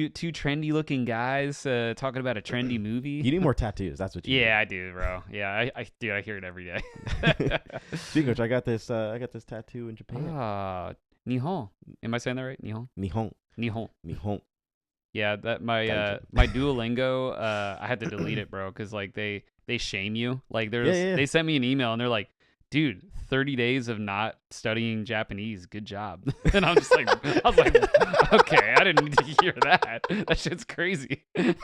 two trendy looking guys talking about a trendy movie. You need more tattoos. That's what you need. Yeah, I do, bro. Yeah, I do. I hear it every day. Speaking of which, I got this tattoo in Japan. Nihon. Am I saying that right? Nihon. Nihon. Yeah, that my Duolingo. I had to delete it, bro, because like they shame you. Like they sent me an email and they're like, dude, 30 days of not studying Japanese. Good job. And I was like, okay, I didn't need to hear that. That shit's crazy. They're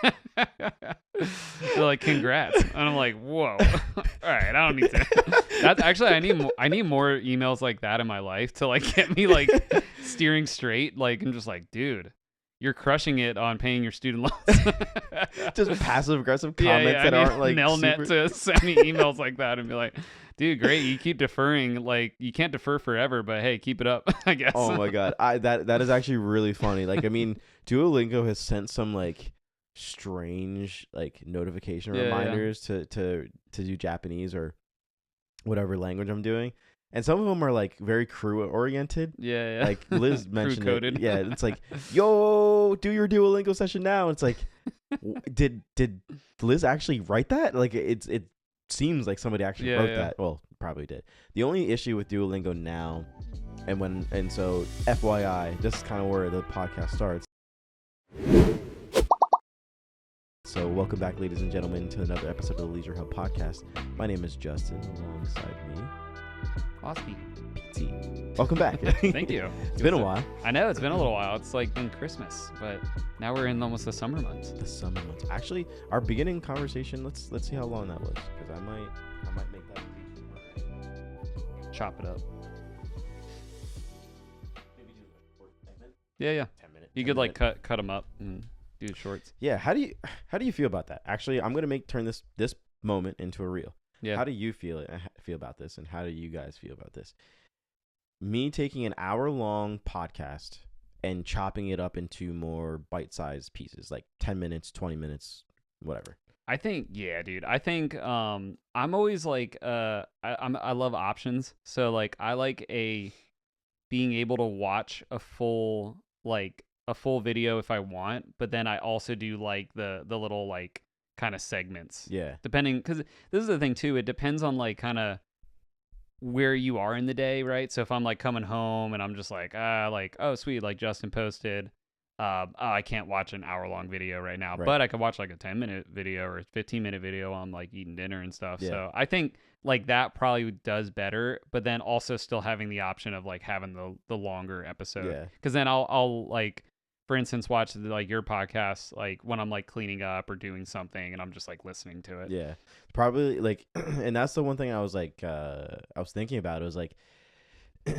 like, congrats. And I'm like, whoa. All right, I don't need to. That's actually, I need more emails like that in my life to like get me like steering straight. Like, I'm just like, dude, you're crushing it on paying your student loans. Just passive aggressive comments that aren't like Nelnet to send me emails like that and be like, dude, great, you keep deferring. Like, you can't defer forever, but hey, keep it up, I guess. Oh my god, that is actually really funny. Like, I mean, Duolingo has sent some like strange like notification reminders to do Japanese or whatever language I'm doing. And some of them are like very crew oriented. Yeah. Like Liz mentioned Crew-coded. it. Yeah, it's like, yo, do your Duolingo session now. It's like, did Liz actually write that? Like it seems like somebody actually wrote that. Well, probably did. The only issue with Duolingo now, and so FYI, this is kind of where the podcast starts. So welcome back, ladies and gentlemen, to another episode of the LeisureHub podcast. My name is Justin, alongside me, Austin. T. Welcome back. Thank you. It's been a while. I know, it's been a little while. It's like been Christmas, but now we're in almost the summer months. The summer months. Actually, our beginning conversation, let's see how long that was, because I might make that. Chop it up. Maybe do a 10 minute. Yeah. 10 minute. You could like cut them up and do shorts. Yeah. How do you feel about that? Actually, I'm gonna turn this moment into a reel. Yeah. How do you feel about this, and how do you guys feel about this? Me taking an hour-long podcast and chopping it up into more bite-sized pieces, like 10 minutes, 20 minutes, whatever. I think, yeah, dude. I think I'm always like I love options. So like I like being able to watch a full video if I want, but then I also do like the little like kind of segments. Yeah. Depending, because this is the thing too, it depends on like kind of where you are in the day, right? So if I'm like coming home and I'm just like oh sweet, like Justin posted, I can't watch an hour-long video right now, but I could watch like a 10-minute video or a 15-minute video on like eating dinner and stuff. Yeah. So I think like that probably does better, but then also still having the option of like having the longer episode. Yeah. Because then I'll like, for instance, watch like your podcast like when I'm like cleaning up or doing something and I'm just like listening to it. Yeah, probably like, and that's the one thing I was like, I was thinking about. It was like,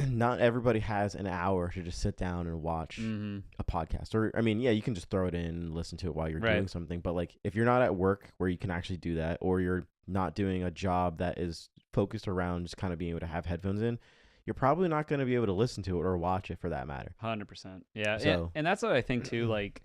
not everybody has an hour to just sit down and watch a podcast. Or I mean, yeah, you can just throw it in and listen to it while you're doing something. But like, if you're not at work where you can actually do that, or you're not doing a job that is focused around just kind of being able to have headphones in, you're probably not going to be able to listen to it or watch it for that matter. 100%. Yeah. And that's what I think too. Like,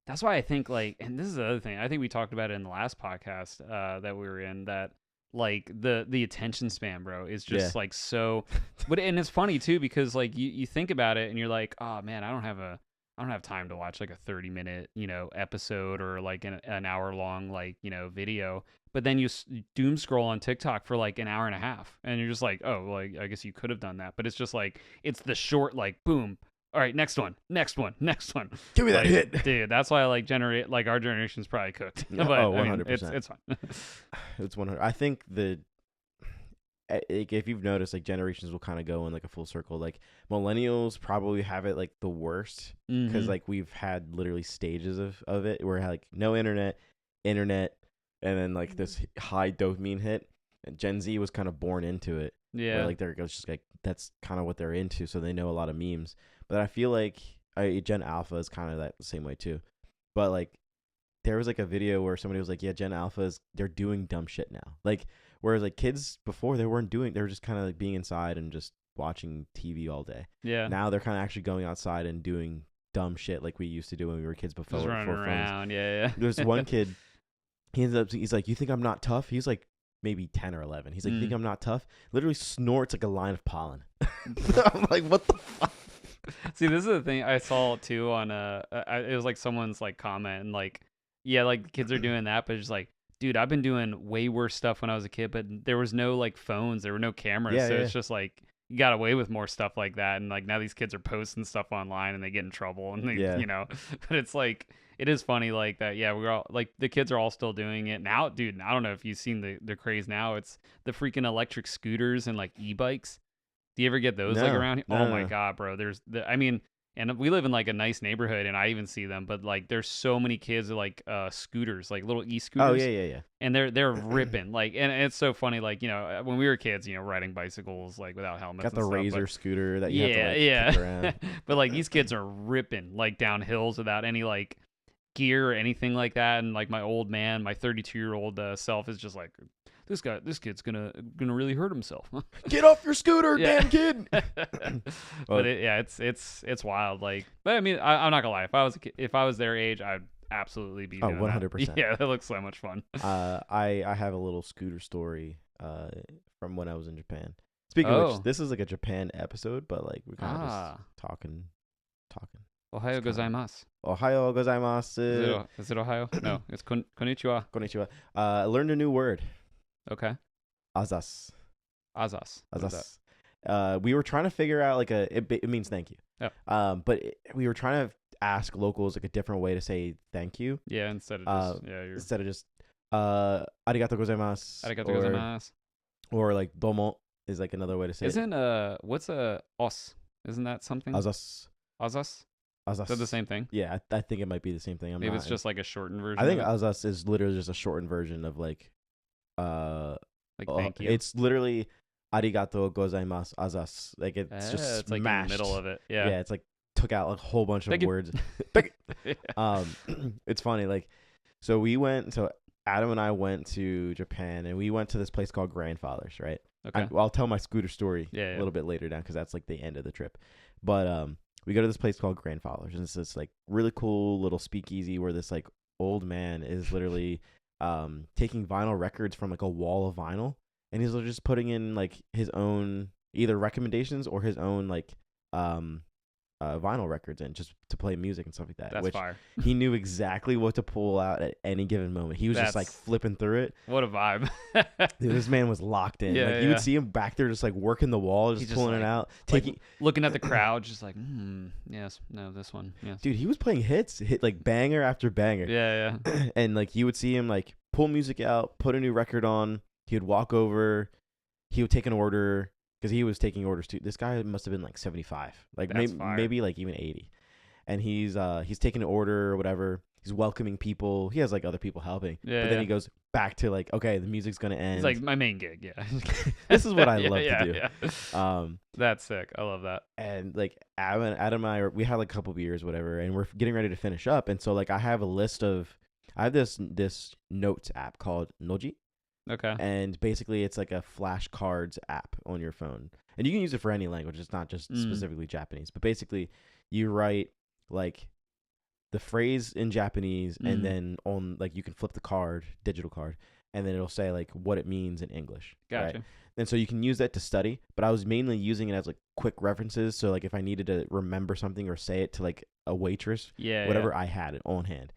that's why I think like, and this is the other thing, I think we talked about it in the last podcast that we were in, that like the attention span, bro, is just like so, but, and it's funny too, because like you think about it and you're like, oh man, I don't have time to watch like a 30-minute, episode or like an hour long, like, video. But then you doom scroll on TikTok for like an hour and a half and you're just like, oh, well, I guess you could have done that. But it's just like, it's the short, like, boom. All right, next one. Give me that hit. Dude, that's why I like our generation's probably cooked. Yeah, but, 100%. I mean, it's fine. It's 100. I think if you've noticed, like generations will kind of go in like a full circle. Like millennials probably have it like the worst because like we've had literally stages of it where like no internet, and then like this high dopamine hit. And Gen Z was kind of born into it. Yeah. Where, like they're just like that's kind of what they're into, so they know a lot of memes. But I feel like Gen Alpha is kind of that the same way too. But like there was like a video where somebody was like, yeah, Gen Alpha they're doing dumb shit now. Like whereas like kids before they were just kind of like being inside and just watching TV all day. Yeah. Now they're kind of actually going outside and doing dumb shit like we used to do when we were kids before. Just running around. Phones. Yeah. There's one kid. He's like, you think I'm not tough? He's like maybe 10 or 11. He's like, you think I'm not tough? Literally snorts like a line of pollen. I'm like, what the fuck? See, this is the thing I saw too on it was like someone's like comment and like, yeah, like kids are doing that, but it's just like, dude, I've been doing way worse stuff when I was a kid, but there was no like phones, there were no cameras, so it's just like you got away with more stuff like that, and like now these kids are posting stuff online and they get in trouble, and they, you know, but it's like it is funny like that. Yeah, we're all like the kids are all still doing it now, dude. I don't know if you've seen the craze now. It's the freaking electric scooters and like e-bikes. Do you ever get those like around here? Oh my God, bro. I mean, and we live in like a nice neighborhood and I even see them, but like there's so many kids with like scooters, like little e-scooters. Oh yeah. And they're ripping like, and it's so funny. Like, you know, when we were kids, you know, riding bicycles like without helmets. Got the and stuff, razor but, scooter that you have to like kick around. But like these kids are ripping like down hills without any like gear or anything like that. And like my old man, my 32-year-old self is just like, this kid's gonna really hurt himself. Get off your scooter, damn kid. But it's wild. Like, but I mean, I'm not gonna lie. If I was their age, I'd absolutely be doing 100%. Yeah, that looks so much fun. I have a little scooter story from when I was in Japan. Speaking of which, this is like a Japan episode, but like we're kind of just talking. Ohayo gozaimasu. Ohayo gozaimasu. Is it Ohio? No, it's konnichiwa. Konnichiwa. I learned a new word. Okay. Azas. Azas. We were trying to figure out like it means thank you. Oh. But we were trying to ask locals like a different way to say thank you. Yeah, instead of just arigato gozaimasu. Arigato gozaimasu. Or like domo is like another way to say Isn't what's os? Isn't that something? Azas. Is that the same thing? Yeah, I think it might be the same thing. Maybe it's just like a shortened version. I think azas is literally just a shortened version of like thank you. It's literally arigato gozaimasu azas. Like it's just it's like mashed. in the middle of it. Yeah, it's like took out like a whole bunch of words. It's funny. Like, so Adam and I went to Japan and we went to this place called Grandfather's, right? Okay. I'll tell my scooter story a little bit later down because that's like the end of the trip. But we go to this place called Grandfather's and it's this like really cool little speakeasy where this like old man is literally taking vinyl records from like a wall of vinyl, and he's just putting in like his own either recommendations or his own like vinyl records in just to play music and stuff like that. That's fire. He knew exactly what to pull out at any given moment. He was just like flipping through it. What a vibe. Dude, this man was locked in. Like you would see him back there just like working the wall, just pulling it out, looking at the crowd, just like, yes, no, this one. Yes. Dude, he was playing hit like banger after banger. Yeah. And like you would see him like pull music out, put a new record on. He would walk over, he would take an order. Because he was taking orders too. This guy must have been like 75, like maybe like even 80, and he's taking an order or whatever. He's welcoming people. He has like other people helping. Yeah. But then he goes back to like, okay, the music's gonna end. It's like my main gig. Yeah. This is what I love to do. Yeah. That's sick. I love that. And like Adam and I, we had like a couple beers, whatever, and we're getting ready to finish up. And so like I have this notes app called Noji. Okay. And basically, it's like a flashcards app on your phone. And you can use it for any language. It's not just specifically Japanese. But basically, you write like the phrase in Japanese and then on like you can flip the card, digital card, and then it'll say like what it means in English. Gotcha. Right? And so you can use that to study. But I was mainly using it as like quick references. So like if I needed to remember something or say it to like a waitress, whatever, I had it on hand.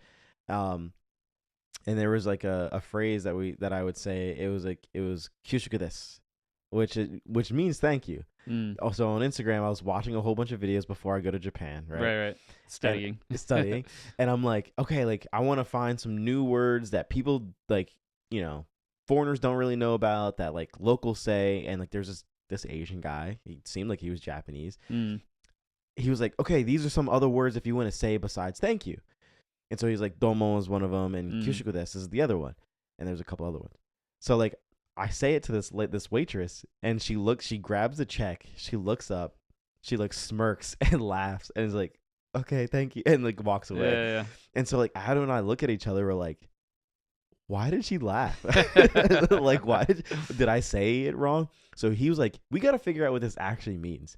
And there was like a phrase that I would say. It was kyushuku desu, which means thank you. Also on Instagram, I was watching a whole bunch of videos before I go to Japan, right? Right. Studying. And I'm like, okay, like I want to find some new words that people like, you know, foreigners don't really know about that like locals say. And like there's this Asian guy. He seemed like he was Japanese. He was like, okay, these are some other words if you want to say besides thank you. And so he's like, domo is one of them, and kyushuku desu is the other one. And there's a couple other ones. So like, I say it to this waitress, and she grabs the check, she looks up, she like smirks and laughs, and is like, okay, thank you, and like walks away. Yeah. And so like Adam and I look at each other, we're like, why did she laugh? Like, why did I say it wrong? So he was like, we got to figure out what this actually means.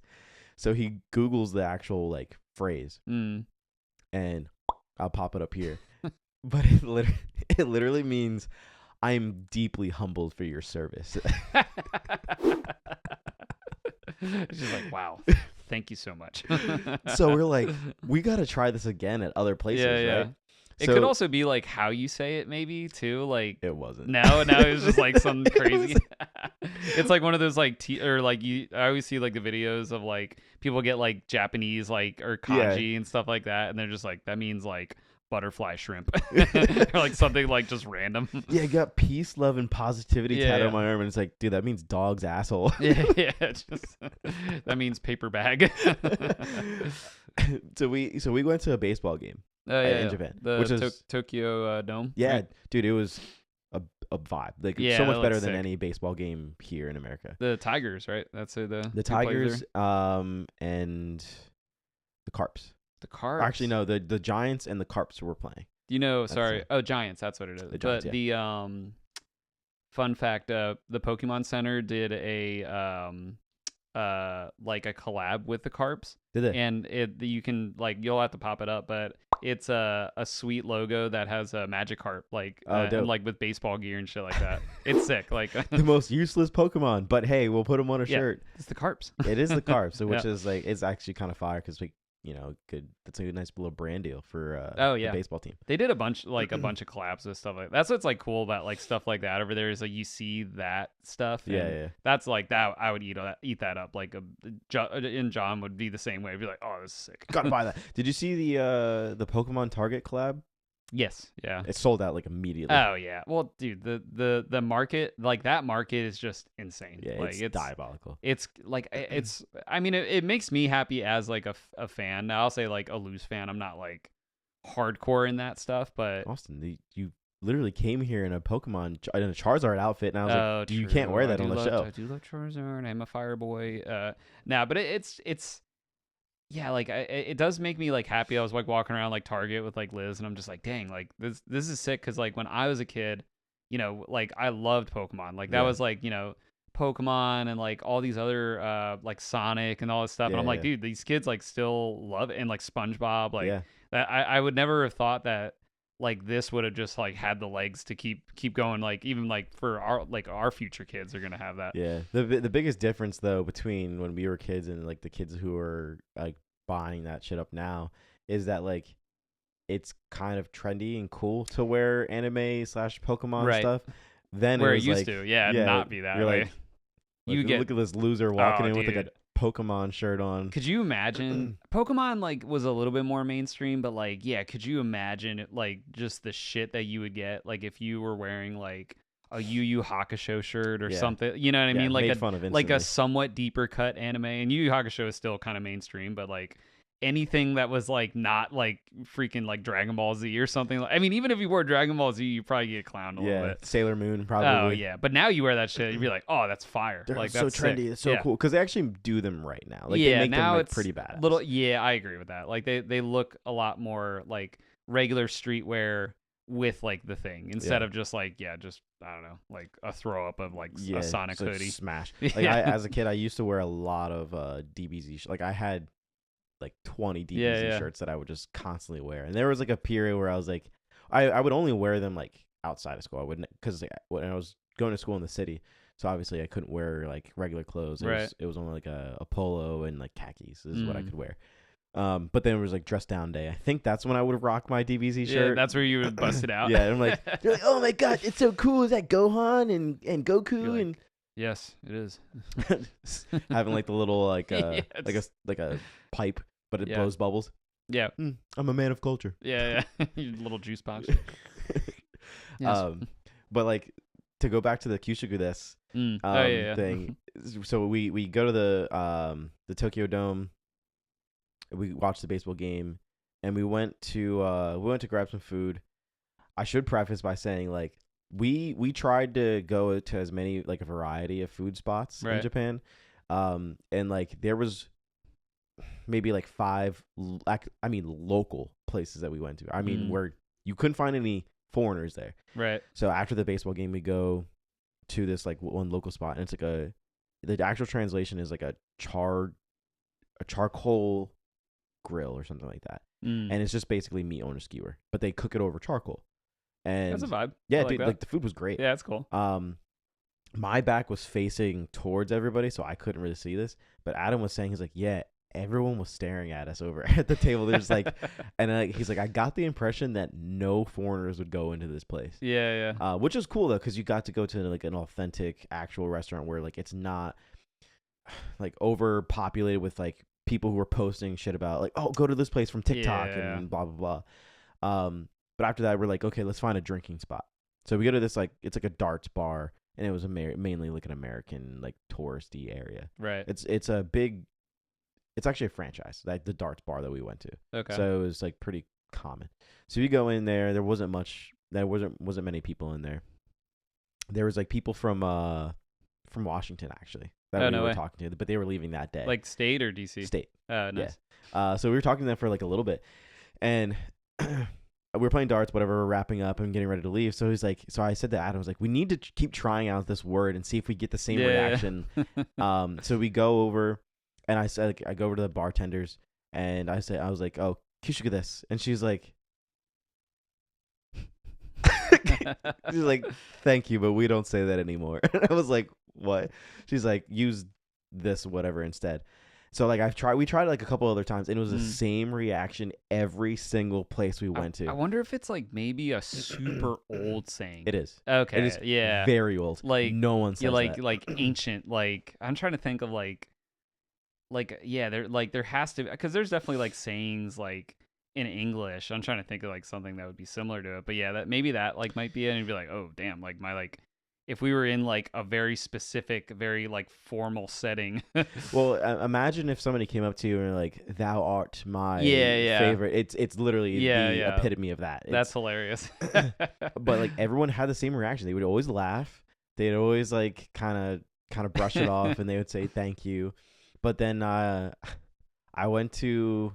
So he Googles the actual like phrase, and I'll pop it up here. But it literally means I'm deeply humbled for your service. She's like, wow, thank you so much. So we're like, we got to try this again at other places, right? It could also be like how you say it, maybe too. Like it wasn't. No, it was just like something crazy. It's like one of those like or like I always see like the videos of like people get like Japanese like or kanji and stuff like that, and they're just like that means like butterfly shrimp or like something like just random. Yeah, I got peace, love, and positivity tattooed on my arm, and it's like, dude, that means dog's asshole. Just that means paper bag. So we went to a baseball game. In Japan, which is Tokyo Dome. Yeah, right? Dude, it was a vibe. Like so much better than any baseball game here in America. The Tigers, right? That's who the Tigers, and the Carps. The Carps. Actually, no, the Giants and the Carps were playing. Giants. That's what it is. The Giants, the fun fact: the Pokemon Center did a like a collab with the Carps. Did they? And you can like you'll have to pop it up, but it's a sweet logo that has a Magikarp and, like with baseball gear and shit like that. It's sick. Like the most useless Pokemon, but hey, we'll put them on a shirt. It's the Carps. It is the Carps, which is like it's actually kind of fire because we. That's a nice little brand deal for the baseball team. They did a bunch of collabs with stuff like that. That's what's like cool about like stuff like that over there is like you see that stuff. Yeah. That's like that. I would eat that up. Like and John would be the same way. I'd be like, oh, this is sick. Gotta buy that. Did you see the Pokemon Target collab? Yes. Yeah. It sold out like immediately. Oh yeah. Well, dude, the market, like that market is just insane. Yeah, like, it's diabolical. It's like I mean, it makes me happy as like a fan. Now I'll say like a loose fan. I'm not like hardcore in that stuff, but Austin, you literally came here in a Charizard outfit, and I was like, you can't wear that on the show. I do love Charizard. I'm a fire boy. But it's. Yeah, like it does make me like happy. I was like walking around like Target with like Liz, and I'm just like, dang, like this is sick. Because like when I was a kid, like I loved Pokemon. Like that was like Pokemon and like all these other like Sonic and all this stuff. And I'm like, dude, these kids like still love it. And like SpongeBob, like that. I would never have thought that like this would have just like had the legs to keep going. Like even like for our future kids are gonna have that. Yeah. The biggest difference though between when we were kids and like the kids who are like buying that shit up now is that like it's kind of trendy and cool to wear anime / Pokemon stuff. Then where it was used to, not be that way. Like, look at this loser walking in with like a Pokemon shirt on. Could you imagine? Pokemon like was a little bit more mainstream, but like could you imagine it, like just the shit that you would get like if you were wearing like a Yu Yu Hakusho shirt or something? You know what I mean? Like a somewhat deeper cut anime, and Yu Yu Hakusho is still kind of mainstream, but like anything that was like not like freaking like Dragon Ball Z or something. I mean, even if you wore Dragon Ball Z, you probably get clowned a little bit. Sailor Moon probably. Oh yeah, but now you wear that shit, you'd be like, oh, that's fire. They're like so that's trendy. Sick. It's so cool because they actually do them right now. Like they make now them like, it's pretty badass. I agree with that. Like they look a lot more like regular streetwear with like the thing instead of just like just I don't know, like a throw up of like a Sonic hoodie. Smash. Like as a kid, I used to wear a lot of DBZ. Like I had like 20 DBZ shirts that I would just constantly wear, and there was like a period where I was like, I would only wear them like outside of school. I wouldn't because like, when I was going to school in the city, so obviously I couldn't wear like regular clothes. It was only like a polo and like khakis is what I could wear. But then it was like dress down day. I think that's when I would rock my DBZ shirt. Yeah, that's where you would bust it out. Yeah, and I'm like, you're like, oh my god, it's so cool. Is that Gohan and Goku like, and yes, it is. Having like the little like like a pipe, but it blows bubbles. Yeah, I'm a man of culture. Yeah. Your little juice box. Yes. But like to go back to the Kyushuku desu thing. So we go to the Tokyo Dome. We watched the baseball game, and we went to grab some food. I should preface by saying like we tried to go to as many like a variety of food spots in Japan, and like there was maybe like 5 local places that we went to. I mean where you couldn't find any foreigners there. Right. So after the baseball game, we go to this like one local spot, and it's like the actual translation is like a charcoal grill or something like that, and it's just basically meat on a skewer, but they cook it over charcoal. And that's a vibe. Yeah, dude, like the food was great. Yeah, that's cool. My back was facing towards everybody, so I couldn't really see this, but Adam was saying, he's like, yeah, everyone was staring at us over at the table. There's like, and he's like, I got the impression that no foreigners would go into this place. Yeah. Which is cool though, because you got to go to like an authentic, actual restaurant where like it's not like overpopulated with like people who are posting shit about like, oh, go to this place from TikTok and blah blah blah. But after that, we're like, okay, let's find a drinking spot. So we go to this like, it's like a darts bar, and it was mainly like an American like touristy area. Right. It's actually a franchise, like the darts bar that we went to. Okay. So it was like pretty common. So we go in there. There wasn't many people in there. There was like people from Washington actually that we were talking to, but they were leaving that day. Like state or DC? State. Nice. Yeah. So we were talking to them for like a little bit, and we were playing darts, whatever. We're wrapping up and getting ready to leave. So he's like, so I said to Adam, I was like, we need to keep trying out this word and see if we get the same reaction. So we go over, and I said, like, I go over to the bartenders, and I was like, oh, Kishuka this, and she's like, she's like, thank you, but we don't say that anymore. And I was like, what? She's like, use this whatever instead. So like we tried like a couple other times, and it was the same reaction every single place we went to. I wonder if it's like maybe a super old saying. It is. Okay. It is very old. Like no one says that. Like ancient. Like I'm trying to think of there has to, because there's definitely like sayings like in English. I'm trying to think of like something that would be similar to it. But yeah, that maybe that like might be it, and you'd be like, oh damn, like my like. If we were in like a very specific, very like formal setting. Well, imagine if somebody came up to you and were like, "Thou art my favorite." It's literally the epitome of that. That's hilarious. But like everyone had the same reaction. They would always laugh. They'd always like kind of brush it off, and they would say thank you. But then we went to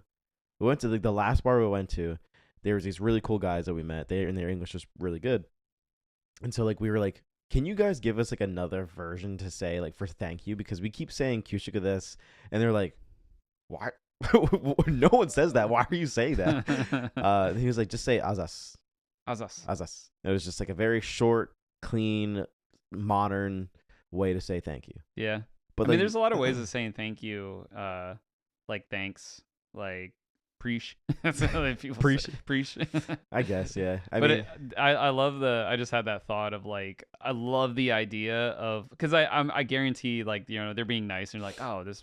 like the last bar we went to. There was these really cool guys that we met. And their English was really good. And so like we were like, can you guys give us like another version to say like for thank you, because we keep saying Kyushuka this, and they're like, why? No one says that. Why are you saying that? He was like, just say azas. It was just like a very short, clean, modern way to say thank you. Yeah, but I mean, there's a lot of ways of saying thank you. Like thanks, like preach. Preach. I guess, yeah. I love I just had that thought of like, I love the idea of, because I guarantee like, you know, they're being nice and like, oh, this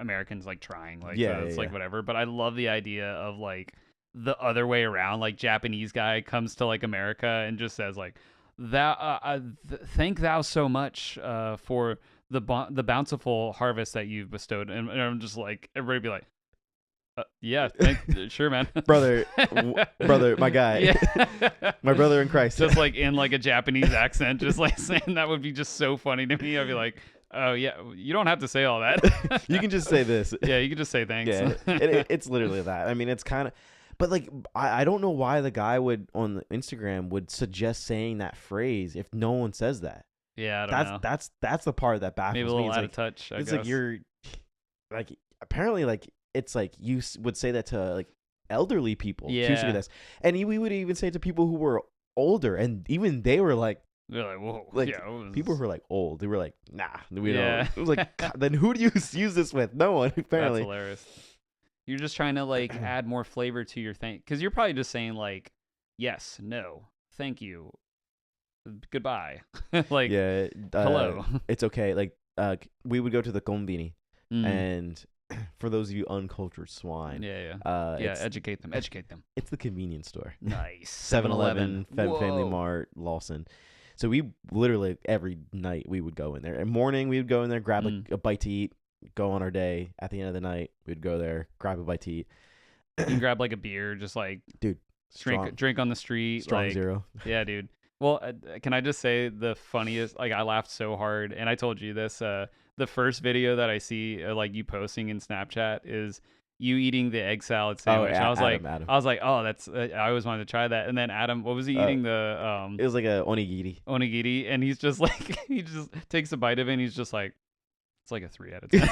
American's like trying, like it's like whatever. But I love the idea of like the other way around, like Japanese guy comes to like America and just says like, thank thou so much for the bountiful harvest that you've bestowed, and I'm just like, everybody be like, yeah, sure, man. brother, my guy, my brother in Christ. Just like in like a Japanese accent, just like saying that would be just so funny to me. I'd be like, oh yeah, you don't have to say all that. You can just say this. Yeah, you can just say thanks. Yeah, it's literally that. I mean, it's kind of, but like, I don't know why the guy on Instagram would suggest saying that phrase if no one says that. Yeah, I don't know. That's the part that baffles me. Maybe a little it's out like, of touch. It's like you're like, apparently like, it's like you would say that to like elderly people. Yeah. And we would even say it to people who were older, and even they were like, they're like, whoa. Like yeah, people who were like old, they were like, nah, we don't. It was like, then who do you use this with? No one, apparently. That's hilarious. You're just trying to like add more flavor to your thing, because you're probably just saying like, yes, no, thank you, goodbye. Like, yeah, hello. It's okay. Like, we would go to the konbini, and for those of you uncultured swine, educate them. It's the convenience store. Nice. 7-Eleven, Family Mart, Lawson. So we literally every night we would go in there. In the morning we would go in there, grab like a bite to eat, go on our day. At the end of the night we'd go there, grab a bite to eat. You can grab like a beer, just like, dude, drink on the street. Strong like, zero. Yeah, dude. Well, can I just say the funniest? Like, I laughed so hard, and I told you this. The first video that I see, like you posting in Snapchat, is you eating the egg salad sandwich. Oh, I was like, oh, that's. I always wanted to try that. And then Adam, what was he eating? It was like a onigiri. Onigiri, and he's just like, he just takes a bite of it, and he's just like, it's like a 3 out of 10.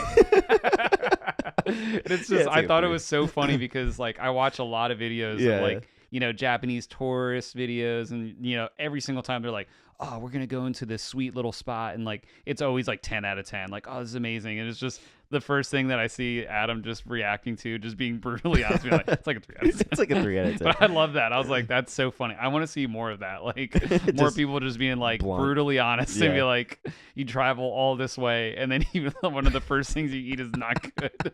And it's just, I thought it was so funny because like I watch a lot of videos of like, you know, Japanese tourist videos, and you know, every single time they're like, oh, we're gonna go into this sweet little spot, and like it's always like 10 out of 10, like, oh, this is amazing. And it's just the first thing that I see Adam just reacting to, just being brutally honest, being like, it's like a 3 out of 10. It's like a 3 out of 10. But I love that. I was like, that's so funny. I want to see more of that. Like more people just being like blunt. Brutally honest and be like, you travel all this way, and then even one of the first things you eat is not good.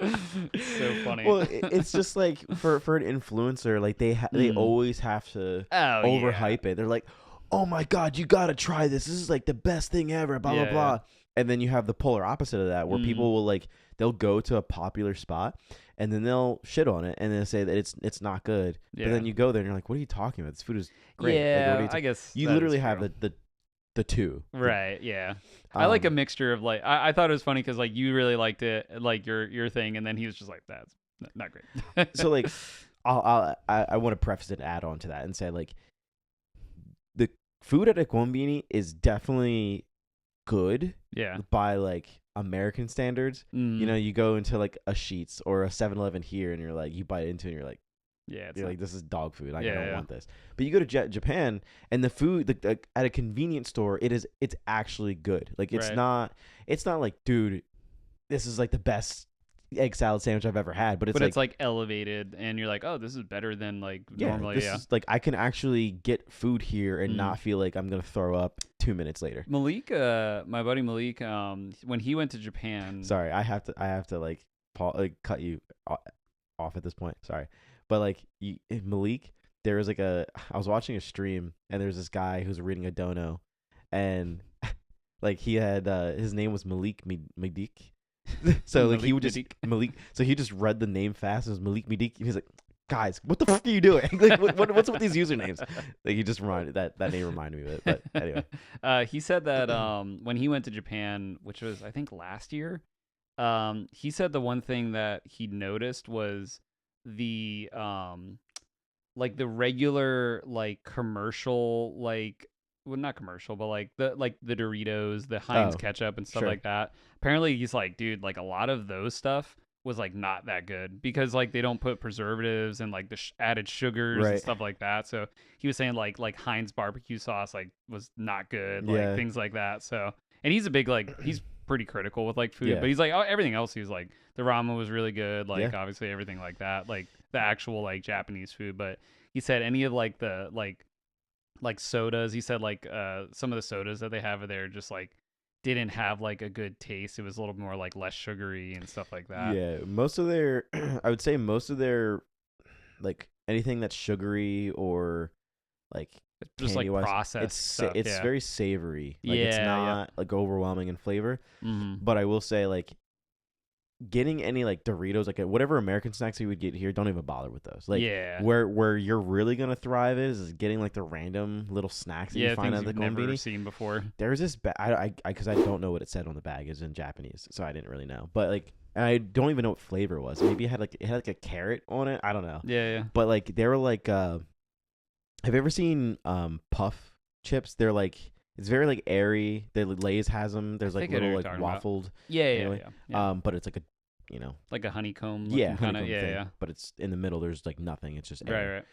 So funny. Well, it's just like for an influencer, like they always have to overhype it. They're like, oh my God, you gotta try this. This is like the best thing ever. Blah blah blah. And then you have the polar opposite of that, where people will they'll go to a popular spot and then they'll shit on it and then say that it's not good. Yeah. But then you go there and you're like, what are you talking about? This food is great. Yeah, I guess you literally have the two. Right. Yeah. I like a mixture of like I thought it was funny because like you really liked it, like your thing, and then he was just like, that's not great. So like I want to preface and add on to that and say like the food at a Combini is definitely good. Yeah. By like American standards. You know, you go into like a Sheetz or a 7-Eleven here and you're like, you bite into it and you're like, you're like, this is dog food. I don't want this. But you go to Japan and the food at a convenience store, it's actually good. Like it's not like, dude, this is like the best egg salad sandwich I've ever had. But it's like elevated and you're like, oh, this is better than like normally. This is like I can actually get food here and not feel like I'm gonna throw up 2 minutes later. Malik, my buddy Malik, when he went to Japan. Sorry, I have to like cut you off at this point. Sorry. But like Malik, there was like I was watching a stream and there's this guy who's reading a dono, and like he had his name was Malik Midik, so like he would just Malik, so he just read the name fast. It was Malik Midik. He was like, guys, what the fuck are you doing? Like what's with these usernames? Like he just reminded that name reminded me of it. But anyway, he said that when he went to Japan, which was I think last year, he said the one thing that he noticed was the like the regular like commercial not commercial but like the Doritos, the Heinz ketchup and stuff like that. Apparently he's like, dude, like a lot of those stuff was like not that good because like they don't put preservatives and like the added sugars and stuff like that. So he was saying like Heinz barbecue sauce like was not good, like things like that. So, and he's a big he's pretty critical with like food, but he's like, oh, everything else he was like, the ramen was really good, like obviously everything like that, like the actual like Japanese food. But he said any of like the like sodas, he said like some of the sodas that they have there just like didn't have like a good taste. It was a little more like less sugary and stuff like that. Yeah, most of their I would say most of their like anything that's sugary or like just like processed it's very savory. Like it's not like overwhelming in flavor. But I will say like getting any like Doritos, like whatever American snacks you would get here, don't even bother with those. Like where you're really gonna thrive is getting like the random little snacks that you find at the Combini. Never seen before. There's this because I don't know what it said on the bag. It's in Japanese, so I didn't really know. But like, and I don't even know what flavor it was. Maybe it had like a carrot on it. I don't know. Yeah. But like they were like, have you ever seen puff chips? They're like, it's very like airy. The Lay's has them. There's like little like waffled. About. Yeah. But it's like a, you know, like a honeycomb. Kind of thing. But it's in the middle. There's like nothing. It's just air.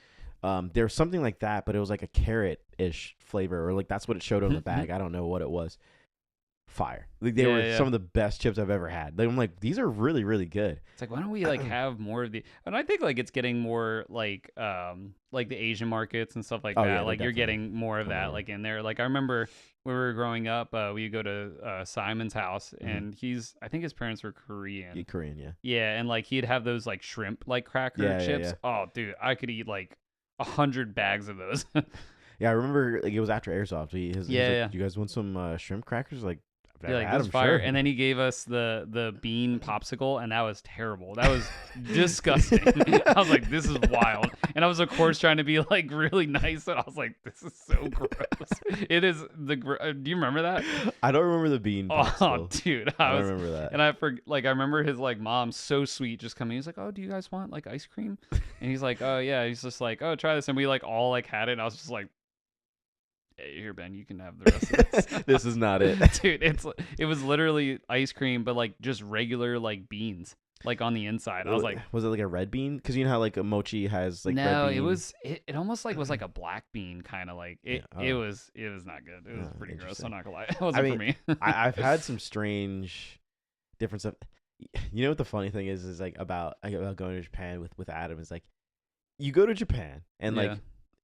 Right. There's something like that, but it was like a carrot-ish flavor, or like that's what it showed on the bag. I don't know what it was. Fire. Like they were some of the best chips I've ever had. Like, I'm like, these are really, really good. It's like, why don't we like have more of the? And I think like it's getting more like the Asian markets and stuff like that. Yeah, like you're getting more of that like in there. Like I remember when we were growing up, we go to Simon's house, and I think his parents were Korean. Korean, yeah. Yeah, and like he'd have those like shrimp like cracker chips. Yeah. Oh, dude, I could eat like 100 bags of those. Yeah, I remember like it was after Airsoft. He was like, "You guys want some shrimp crackers?" Like, this is fire. Sure. And then he gave us the bean popsicle, and that was terrible. That was disgusting. I was like, this is wild. And I was, of course, trying to be like really nice, and I was like, this is so gross. It is do you remember that? I don't remember the bean popsicle. Oh, dude, I don't remember that. And I remember his like mom, so sweet, just coming. He's like, oh, do you guys want like ice cream? And he's like, oh yeah. He's just like, oh, try this, and we like all like had it. And I was just like, hey, here, Ben, you can have the rest of this. This is not it. Dude, it was literally ice cream, but like just regular like beans, like on the inside. I was like, was it like a red bean? Because you know how like a mochi has like no, red bean? it almost like was like a black bean kind of like it. It was not good. It was pretty gross. I'm not gonna lie. It wasn't for me. I've had some strange different stuff. You know what the funny thing is like about going to Japan with Adam is like, you go to Japan and like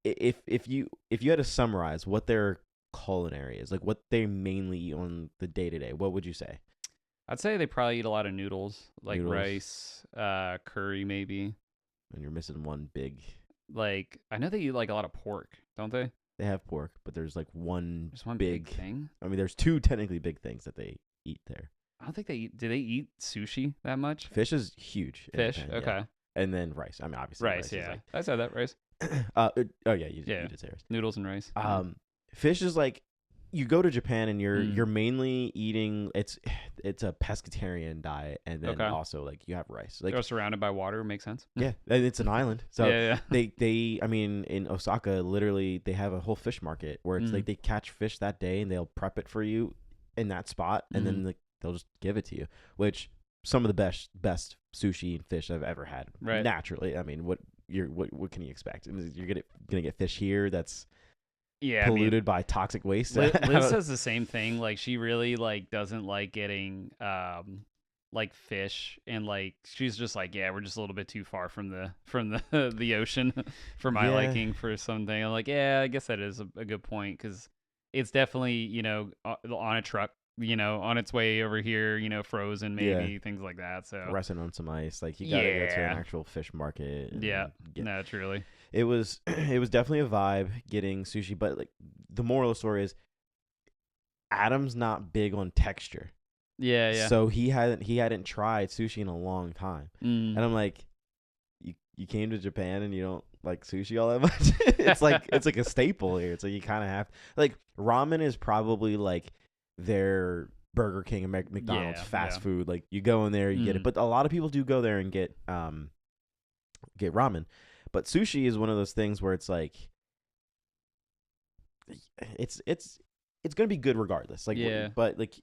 if you had to summarize what their culinary is, like what they mainly eat on the day to day, what would you say? I'd say they probably eat a lot of noodles, like rice, curry maybe. And you're missing one big. Like I know they eat like a lot of pork, don't they? They have pork, but there's like one big thing. I mean, there's two technically big things that they eat there. I don't think they eat. Do they eat sushi that much? Fish is huge. Fish, Japan, okay. Yeah. And then rice. I mean, obviously rice. Yeah, I said that rice. Oh yeah, you did say rice. Noodles and rice. Fish is like, you go to Japan and you're mainly eating. It's a pescatarian diet, and then also like you have rice. Like they're surrounded by water. Makes sense. Yeah, it's an island. So yeah. they I mean, in Osaka, literally they have a whole fish market where it's like they catch fish that day and they'll prep it for you in that spot, and then like they'll just give it to you. Which some of the best sushi and fish I've ever had. Right. Naturally, I mean, what can you expect? You're gonna get fish here that's polluted by toxic waste. Liz says the same thing. Like she really like doesn't like getting like fish, and like she's just like, yeah, we're just a little bit too far from the ocean for my liking for something. I'm like, yeah, I guess that is a good point, because it's definitely on a truck, on its way over here, frozen maybe, things like that. So resting on some ice, like you gotta go to an actual fish market. No, truly. It was definitely a vibe getting sushi, but like the moral of the story is Adam's not big on texture. Yeah. So he hadn't tried sushi in a long time. And I'm like, you came to Japan and you don't like sushi all that much? it's like a staple here. It's like you kind of have, like, ramen is probably like their Burger King and McDonald's fast food. Like you go in there, you get it. But a lot of people do go there and get ramen. But sushi is one of those things where it's like it's gonna be good regardless. Like but like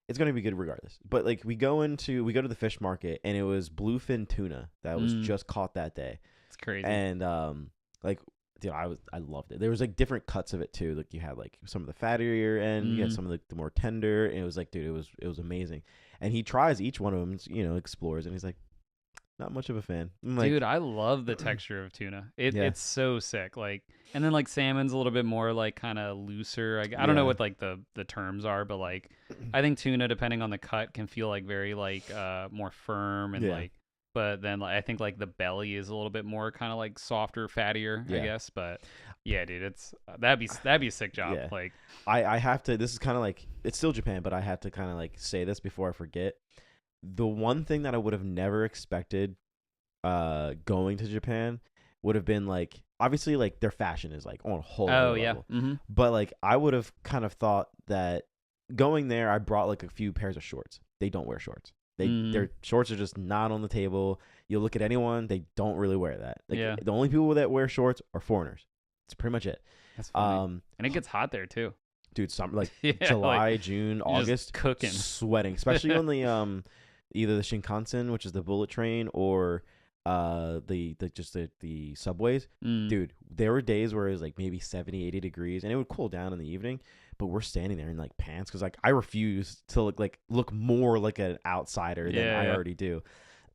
it's gonna be good regardless. But like we go to the fish market, and it was bluefin tuna that was just caught that day. It's crazy. And like, dude, I loved it. There was like different cuts of it too. Like you had like some of the fattier end, you had some of the more tender, and it was like, dude, it was amazing. And he tries each one of them, explores, and he's like, not much of a fan. Like, dude, I love the texture of tuna. It's so sick. Like, and then like salmon's a little bit more like kind of looser. I don't know what like the terms are, but like I think tuna, depending on the cut, can feel like very like more firm and like. But then like, I think like the belly is a little bit more kind of like softer, fattier, I guess. But yeah, dude, that'd be a sick job. Yeah. Like I have to. This is kind of like, it's still Japan, but I have to kind of like say this before I forget. The one thing that I would have never expected going to Japan would have been like, obviously like their fashion is like on a whole other level. But like I would have kind of thought that going there, I brought like a few pairs of shorts. They don't wear shorts. Their shorts are just not on the table. You look at anyone, they don't really wear that. Like, the only people that wear shorts are foreigners. That's pretty much it. That's funny. And it gets hot there too. Dude, summer, like July, like, June, August, cooking, sweating, especially on the either the Shinkansen, which is the bullet train, or the subways. Dude, there were days where it was like maybe 70, 80 degrees, and it would cool down in the evening, but we're standing there in like pants, because like I refuse to look more like an outsider than I already do.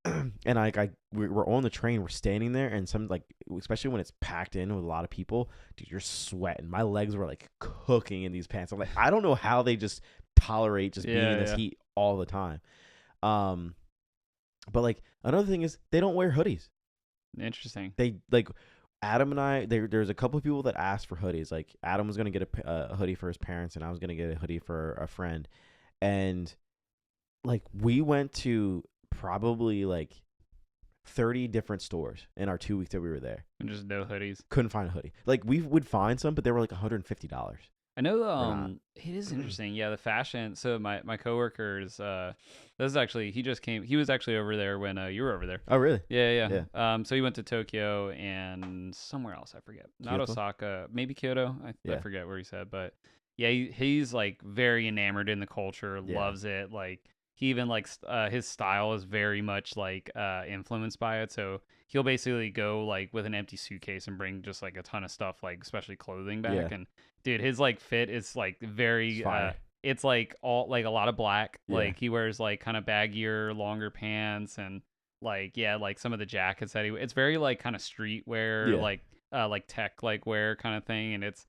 And we're on the train, we're standing there, and some, like, especially when it's packed in with a lot of people, dude, you're sweating. My legs were like cooking in these pants. I'm like, I don't know how they just tolerate just being in this heat all the time. But like another thing is they don't wear hoodies. Interesting. They like Adam and I. There's a couple of people that asked for hoodies. Like Adam was gonna get a hoodie for his parents, and I was gonna get a hoodie for a friend. And like we went to probably like 30 different stores in our 2 weeks that we were there, and just no hoodies. Couldn't find a hoodie. Like we would find some, but they were like $150. I know. It is interesting. Yeah, the fashion. So my coworkers. This is actually, he just came. He was actually over there when you were over there. Oh, really? Yeah. So he went to Tokyo and somewhere else. I forget. Not Kyoto? Osaka. Maybe Kyoto. I forget where he said. But yeah, he's like very enamored in the culture. Loves it. Like he even likes his style is very much like influenced by it. So he'll basically go like with an empty suitcase and bring just like a ton of stuff, like especially clothing back. And dude, his like fit is like very it's like all like a lot of black. Like he wears like kind of baggier, longer pants, and like like some of the jackets that it's very like kind of streetwear, like tech like wear kind of thing, and it's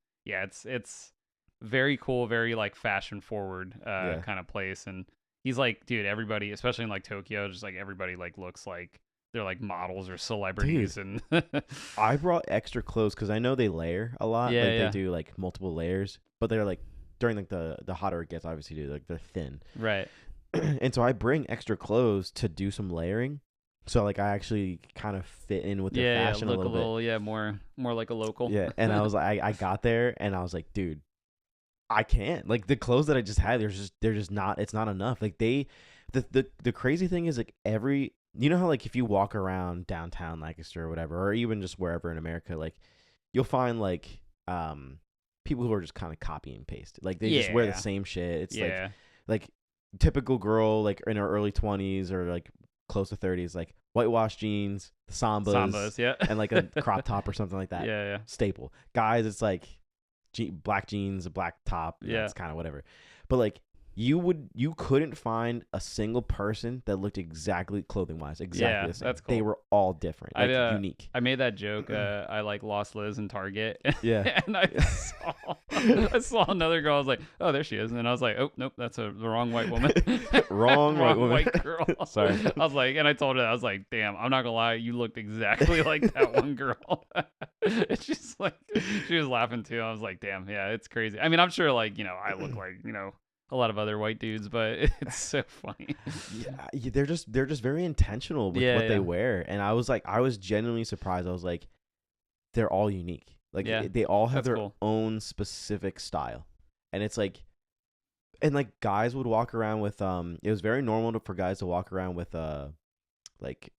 very cool, very like fashion forward kind of place. And he's like, dude, everybody, especially in like Tokyo, just like everybody like looks like they're like models or celebrities. Dude, and I brought extra clothes because I know they layer a lot. They do like multiple layers, but they're like during like the hotter it gets, obviously, like they're thin, right? And so I bring extra clothes to do some layering. So like I actually kind of fit in with their fashion look a little bit. more like a local. Yeah, and I was like, I got there and I was like, dude, I can't. Like the clothes that I just had, they're just not. It's not enough. Like the crazy thing is like you know how like if you walk around downtown Lancaster or whatever, or even just wherever in America, like you'll find like people who are just kind of copy and paste. Like they just wear the same shit. It's like typical girl like in her early 20s or like close to 30s, like whitewash jeans, sambas, and like a crop top or something like that. Staple. Guys, it's like black jeans, a black top. It's kind of whatever. But like you couldn't find a single person that looked exactly clothing-wise the same. That's cool. They were all different, like unique. I made that joke. I like lost Liz in Target. Yeah. And I saw another girl. I was like, oh, there she is. And I was like, oh, nope, that's the wrong white woman. wrong white woman. White girl. Sorry. I was like, and I told her, I was like, damn, I'm not gonna lie, you looked exactly like that one girl. And she's like, she was laughing too. I was like, damn, yeah, it's crazy. I mean, I'm sure like, I look like, a lot of other white dudes, but it's so funny. They're just very intentional with what they wear, and I was genuinely surprised. I was like, they're all unique. Like they all have their own specific style, and it's like, and like guys would walk around with it was very normal for guys to walk around with like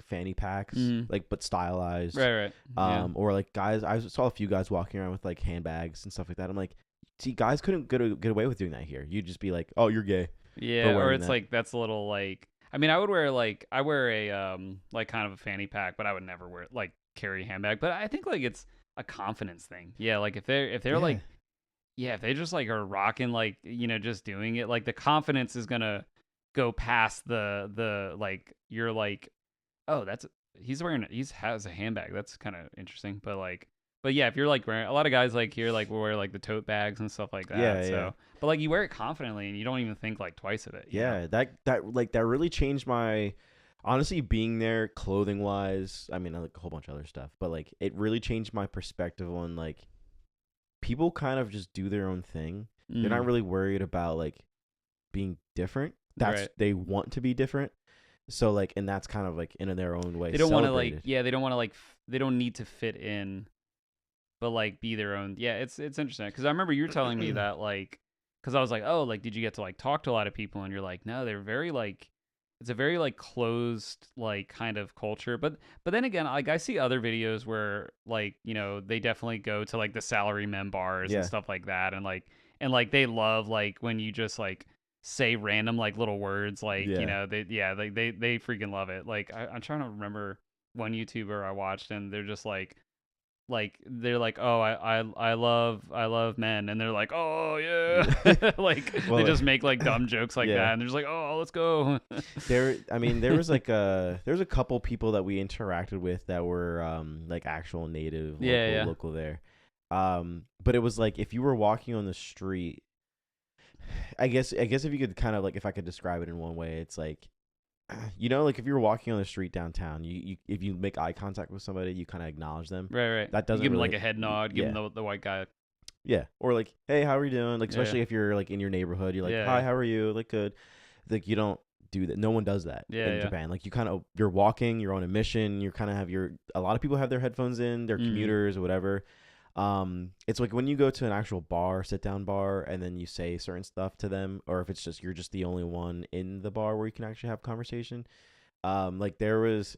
fanny packs, like but stylized, right. Or like guys, I saw a few guys walking around with like handbags and stuff like that. I'm like, see, guys couldn't get away with doing that here. You'd just be like, oh, you're gay. Yeah, or it's like that's a little like. I mean, I wear a like kind of a fanny pack, but I would never like carry a handbag. But I think like it's a confidence thing. Yeah, like if they're like, if they just like are rocking like just doing it, like the confidence is gonna go past the like you're like, oh, he has a handbag. That's kind of interesting. But yeah, if you're like wearing, a lot of guys like here like will wear like the tote bags and stuff like that. So, but like you wear it confidently and you don't even think like twice of it. Yeah, that really changed my, honestly, being there clothing wise. I mean, like a whole bunch of other stuff, but like it really changed my perspective on like people kind of just do their own thing. They're not really worried about like being different. They want to be different. So like, and that's kind of like in their own way. They don't want to like, they don't want to like, they don't need to fit in, but like be their own. Yeah, it's interesting because I remember you were telling me that like, because I was like, oh, like did you get to like talk to a lot of people? And you're like, no, they're very like, it's a very like closed like kind of culture. But then again, like I see other videos where like they definitely go to like the salarymen bars and stuff like that, and like they love like when you just like say random like little words like they freaking love it. Like I'm trying to remember one YouTuber I watched and they're just like they're like, oh, I love men, and they're like, oh yeah, like they just make like dumb jokes like that, and they're just like, oh, let's go. There was like there's a couple people that we interacted with that were like actual native local there, but it was like if you were walking on the street, I guess if you could kind of like, if I could describe it in one way, it's like, like if you're walking on the street downtown, you if you make eye contact with somebody, you kind of acknowledge them. Right. That doesn't give them like a head nod, give them the white guy. Yeah, or like, hey, how are you doing? Like, especially if you're like in your neighborhood, you're like, hi, how are you? Like, good. Like, you don't do that. No one does that in Japan. Like, you're walking, you're on a mission. You kind of have a lot of people have their headphones in, they're commuters or whatever. It's like when you go to an actual bar, sit down bar, and then you say certain stuff to them, or if it's just you're just the only one in the bar where you can actually have conversation. Like there was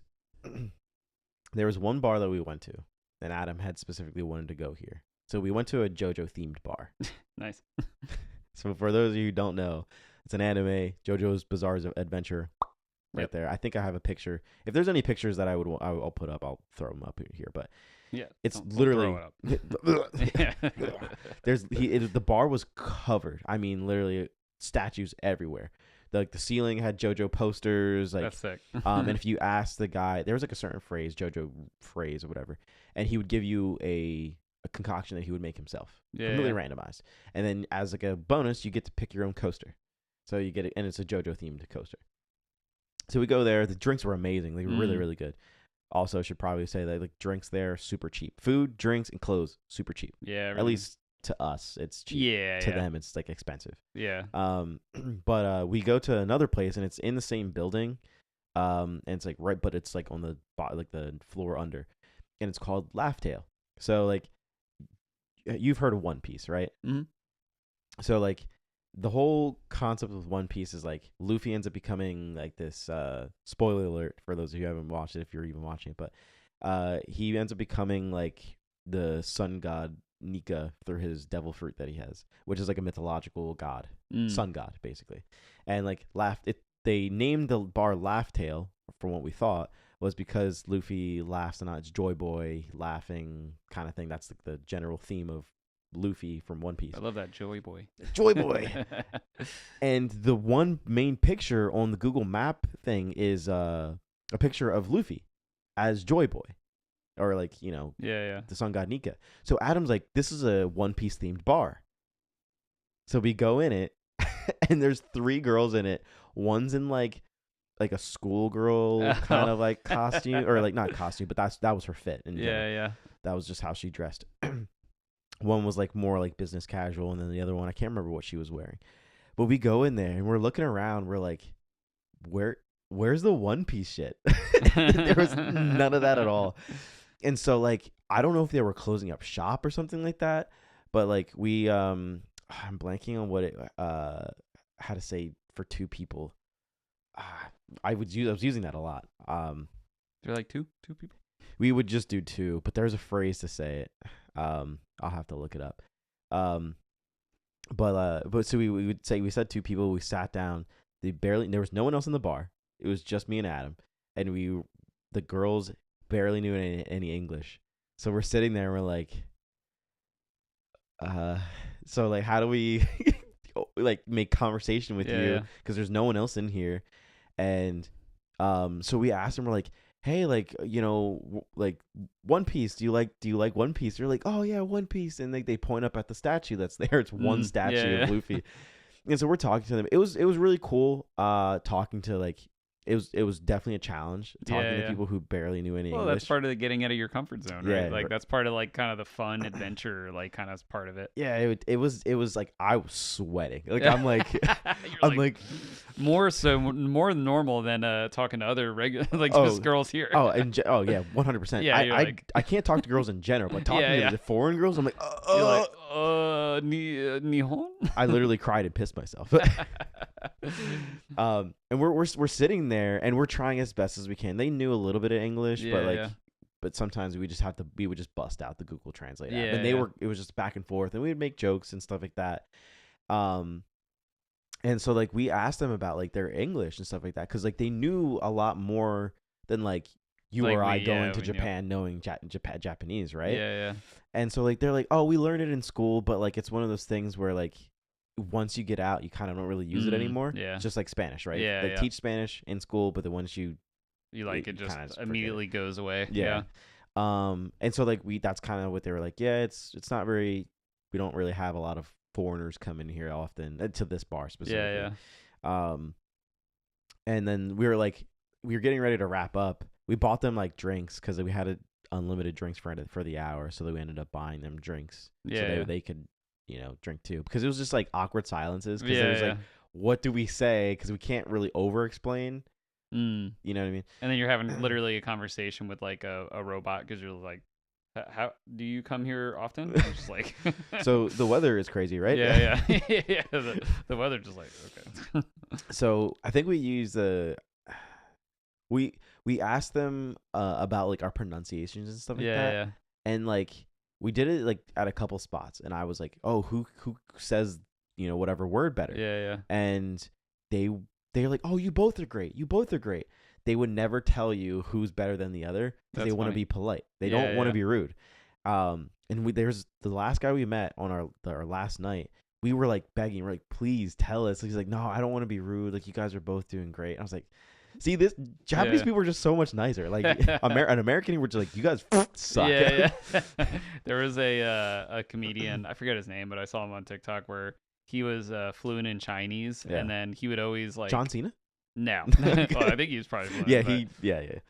one bar that we went to, and Adam had specifically wanted to go here, so we went to a JoJo themed bar. Nice. So for those of you who don't know, it's an anime, JoJo's Bizarre Adventure. Right there. I think I have a picture. If there's any pictures that I'll put up, I'll throw them up here. But yeah, it's literally The bar was covered. I mean, literally statues everywhere. The ceiling had JoJo posters. Like, that's sick. And if you ask the guy, there was like a certain phrase, JoJo phrase or whatever, and he would give you a concoction that he would make himself, completely randomized. And then as like a bonus, you get to pick your own coaster. So you get it, and it's a JoJo themed coaster. So we go there. The drinks were amazing. They were really, really good. Also, I should probably say that like drinks there super cheap. Food, drinks, and clothes super cheap. Yeah, really. At least to us, it's cheap. Yeah, to them, it's like expensive. Yeah. But we go to another place, and it's in the same building. And it's like right, but it's like on the floor under, and it's called Laugh Tale. So like, you've heard of One Piece, right? Mm-hmm. So like, the whole concept of One Piece is like Luffy ends up becoming like this. Spoiler alert for those of you who haven't watched it, if you're even watching it, but he ends up becoming like the sun god Nika through his devil fruit that he has, which is like a mythological god, sun god basically. And like they named the bar Laugh Tale, from what we thought, was because Luffy laughs and it's Joy Boy laughing kind of thing. That's like the general theme of Luffy from One Piece. I love that Joy Boy. Joy Boy. And the one main picture on the Google Map thing is a picture of Luffy as Joy Boy, or like, you know, the sun god Nika. So Adam's like, this is a One Piece themed bar. So we go in it, and there's 3 girls in it. One's in like a schoolgirl kind of like costume, or like not costume, but that was her fit. And that was just how she dressed. One was like more like business casual, and then the other one, I can't remember what she was wearing. But we go in there and we're looking around. We're like, where's the One Piece shit? There was none of that at all. And so like, I don't know if they were closing up shop or something like that, but like I'm blanking on what how to say for 2 people. I was using that a lot. They're like two people. We would just do 2, but there's a phrase to say it. I'll have to look it up. But so we said 2 people. We sat down. There was no one else in the bar. It was just me and Adam, and the girls barely knew any English. So we're sitting there and we're like, so like, how do we like make conversation with you? Because there's no one else in here. And so we asked them, we're like, hey, like, you know, like One Piece, do you like One Piece? They're like, oh yeah, One Piece. And they point up at the statue that's there. It's one statue of Luffy. And so we're talking to them. It was really cool talking to like, it was definitely a challenge talking to people who barely knew any English. That's part of the getting out of your comfort zone, right? Like that's part of like kind of the fun adventure, like kind of part of it. Yeah, it was like I was sweating. Like I'm like I'm like more than normal than talking to other regular just girls here. Yeah, 100%. Yeah, I can't talk to girls in general, but talking to the foreign girls, I'm like, you're like Nihon? I literally cried and pissed myself. And we're sitting there and we're trying as best as we can. They knew a little bit of English, but sometimes we would just bust out the Google Translate app. And it was just back and forth, and we would make jokes and stuff like that. And so like we asked them about like their English and stuff like that, because like they knew a lot more than like you or I going to Japan knowing Japanese, right? Yeah. And so like they're like, oh, we learned it in school, but like it's one of those things where like once you get out, you kind of don't really use it anymore. Yeah. It's just like Spanish, right? Yeah. They teach Spanish in school, but then once you like it just immediately goes away. Yeah. And so like that's kind of what they were like, yeah, it's not very, we don't really have a lot of foreigners come in here often to this bar specifically. Yeah. And then we were getting ready to wrap up. We bought them like drinks because we had unlimited drinks for the hour, so we ended up buying them drinks so they could, you know, drink too, because it was just like awkward silences because it was like, what do we say, because we can't really over explain. You know what I mean? And then you're having literally a conversation with like a robot, because you're like, how do you come here often? I'm just like, so the weather is crazy, right? Yeah. The weather just like, okay. So I think we use we asked them about like our pronunciations and stuff like that. Yeah. And like we did it like at a couple spots, and I was like, oh, who says, you know, whatever word better? Yeah. And they're like, oh, you both are great. They would never tell you who's better than the other, because they want to be polite. They don't want to be rude. And there's the last guy we met on our last night. We were like begging, we're like, please tell us. He's like, no, I don't want to be rude. Like, you guys are both doing great. I was like, see, this Japanese people are just so much nicer. Like, an American, we're just like, you guys suck. Yeah. There was a comedian, I forget his name, but I saw him on TikTok where he was fluent in Chinese, and then he would always like John Cena. No, well, I think he was probably fluent.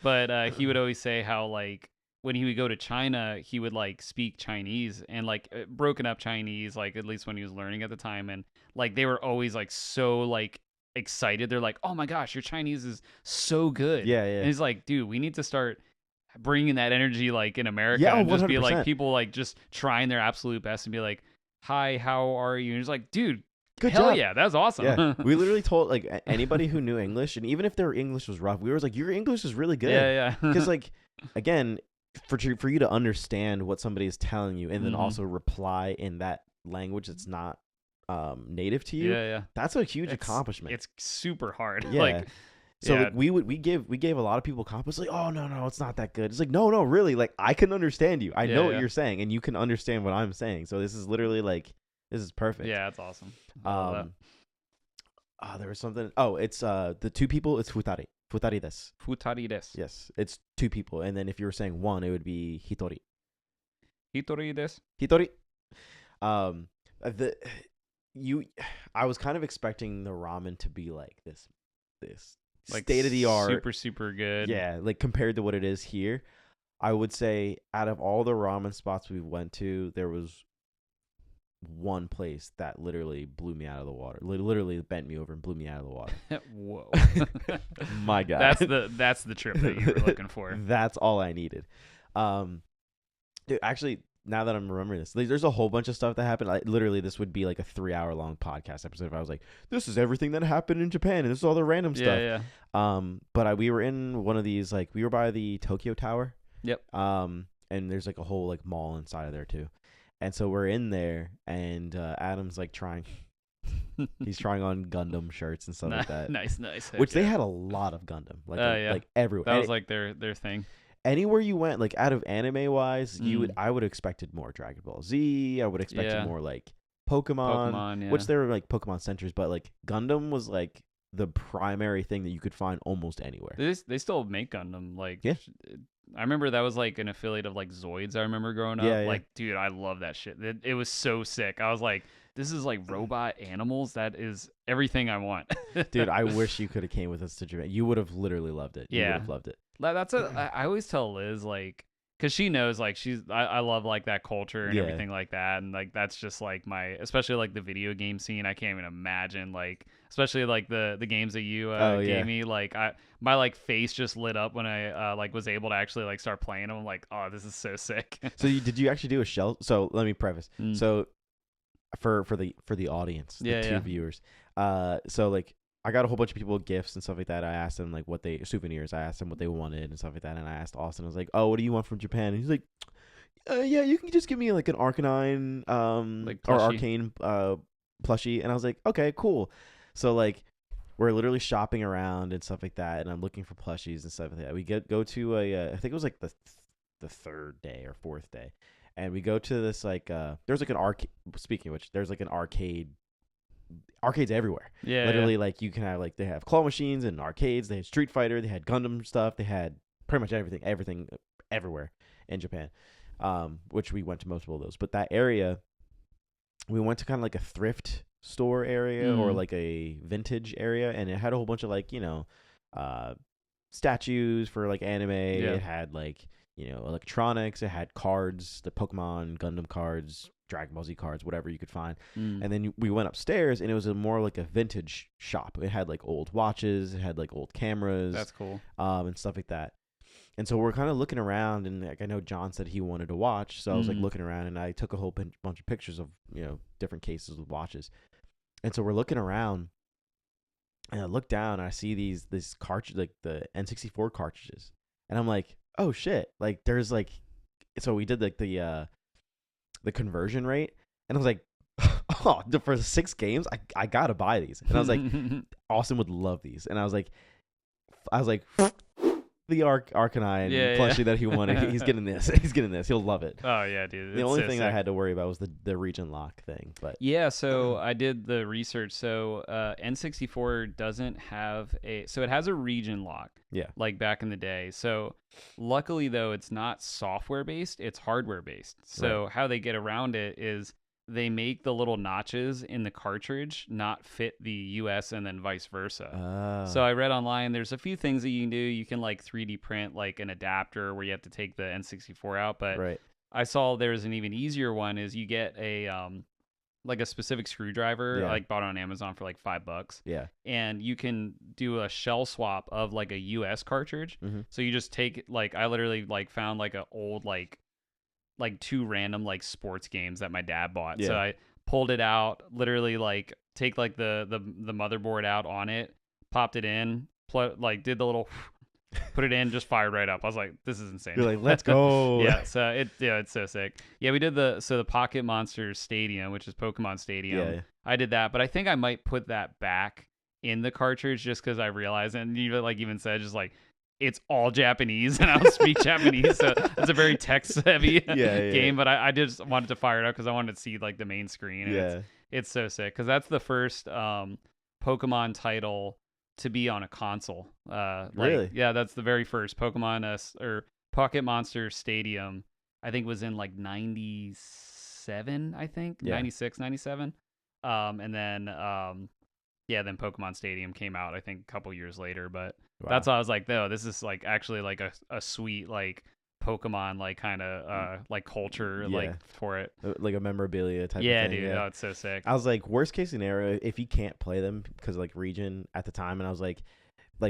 But he would always say how like when he would go to China, he would like speak Chinese and like broken up Chinese, like at least when he was learning at the time, and like they were always like so like excited. They're like, "Oh my gosh, your Chinese is so good." Yeah. And he's like, "Dude, we need to start bringing that energy like in America and just 100%. be like people like just trying their absolute best and be like, "Hi, how are you?" And he's like, "Dude, good hell job. Yeah, that's awesome." Yeah. We literally told like anybody who knew English, and even if their English was rough, we were like, your English is really good. Yeah. Because like, again, for you to understand what somebody is telling you and then also reply in that language that's not native to you, that's a huge accomplishment. It's super hard. Like, so like, we gave a lot of people compliments like, oh no, it's not that good. It's like, no, really, like, I can understand you. I know what you're saying, and you can understand what I'm saying. So this is literally like, this is perfect. Yeah, it's awesome. There was something. Oh, it's the two people. It's futari. Futari desu. Futari desu. Yes, it's two people, and then if you were saying one, it would be hitori. Hitori desu. Hitori. I was kind of expecting the ramen to be like this like state of the art, super good. Yeah, like compared to what it is here. I would say out of all the ramen spots we went to, there was one place that literally blew me out of the water. Literally bent me over and blew me out of the water. Whoa. My God. That's the trip that you were looking for. That's all I needed. Dude, actually, now that I'm remembering this, there's a whole bunch of stuff that happened. Literally, this would be like a 3-hour-long podcast episode if I was like, this is everything that happened in Japan, and this is all the random stuff. Yeah. But we were in one of these, like, we were by the Tokyo Tower. Yep. And there's like a whole like mall inside of there too. And so we're in there, and Adam's like he's trying on Gundam shirts and stuff like that. Nice. Which they had a lot of Gundam, like everywhere. That was like their thing. Anywhere you went, like out of anime wise, I would have expected more Dragon Ball Z. I would have expected more like Pokemon, which they were like Pokemon centers, but like Gundam was like the primary thing that you could find almost anywhere. They still make Gundam, like I remember that was like an affiliate of like Zoids. I remember growing up. Like, dude, I love that shit. It was so sick. I was like, this is like robot animals. That is everything I want. Dude, I wish you could have came with us to Japan. You would have literally loved it. You would have loved it. I always tell Liz, like, because she knows, like, I love like that culture and everything like that, and like that's just like especially like the video game scene. I can't even imagine, like, especially like the games that you gave me. Like my like face just lit up when I like was able to actually like start playing them. I'm like, oh, this is so sick. So did you actually do a shell? So let me preface. So for the audience, the two viewers, so like, I got a whole bunch of people gifts and stuff like that. I asked them like souvenirs. I asked them what they wanted and stuff like that. And I asked Austin, I was like, "Oh, what do you want from Japan?" And he's like, "Yeah, you can just give me like an Arcanine, like or Arcane plushie." And I was like, "Okay, cool." So like, we're literally shopping around and stuff like that, and I'm looking for plushies and stuff like that. We go to I think it was like the third day or fourth day, and we go to this like there's like an arcade. Speaking of which, there's like an arcades everywhere. Literally, like, you can have like, they have claw machines and arcades. They had Street Fighter. They had Gundam stuff. They had pretty much everything everywhere in Japan. Which we went to multiple of those. But that area, we went to kind of like a thrift store area or like a vintage area, and it had a whole bunch of like, statues for like anime. It had like, electronics. It had cards, the Pokemon, Gundam cards, Dragon Ball Z cards, whatever you could find. And then we went upstairs, and it was more like a vintage shop. It had like old watches, it had like old cameras. That's cool. And stuff like that. And so we're kind of looking around, and like, I know John said he wanted to watch, so I was like looking around, and I took a whole bunch of pictures of different cases with watches. And so we're looking around, and I look down, and I see these cartridges, like the N64 cartridges, and I'm like, oh shit! Like, there's like, so we did like the conversion rate, and I was like, oh, for 6 games, I gotta buy these. And I was like, Austin would love these. And I was like, the Arcanine plushie that he wanted. He's getting this. He's getting this. He'll love it. Oh yeah, dude. The only thing I had to worry about was the region lock thing. But yeah, so I did the research. So N64 doesn't have so it has a region lock. Yeah. Like back in the day. So luckily though, it's not software based, it's hardware based. So how they get around it is they make the little notches in the cartridge not fit the US and then vice versa. So I read online there's a few things that you can do. You can like 3D print like an adapter where you have to take the N64 out, but I saw there's an even easier one is you get a like a specific screwdriver. I like bought it on Amazon for like $5. Yeah. And you can do a shell swap of like a US cartridge. So you just take like I literally like found like an old like 2 random like sports games that my dad bought. So I pulled it out, literally like take like the motherboard out on it, popped it in, like did the little put it in, just fired right up. I was like, this is insane. You're like, let's go. So it's so sick. Yeah, we did the Pocket Monsters Stadium, which is Pokemon Stadium. Yeah. I did that, but I think I might put that back in the cartridge just because I realized, and you like even said just like it's all Japanese and I don't speak Japanese, so it's a very text heavy game. But I just wanted to fire it up because I wanted to see like the main screen. And it's so sick because that's the first Pokemon title to be on a console. Really? Yeah, that's the very first Pokemon or Pocket Monster Stadium. I think was in like 97, I think 96, 97. And then then Pokemon Stadium came out I think a couple years later, but that's why I was like, no, this is like actually like a sweet like Pokemon like kind of like culture like for it, like a memorabilia type of thing. Dude, oh, it's so sick. I was like, worst case scenario, if you can't play them because like region at the time, and I was like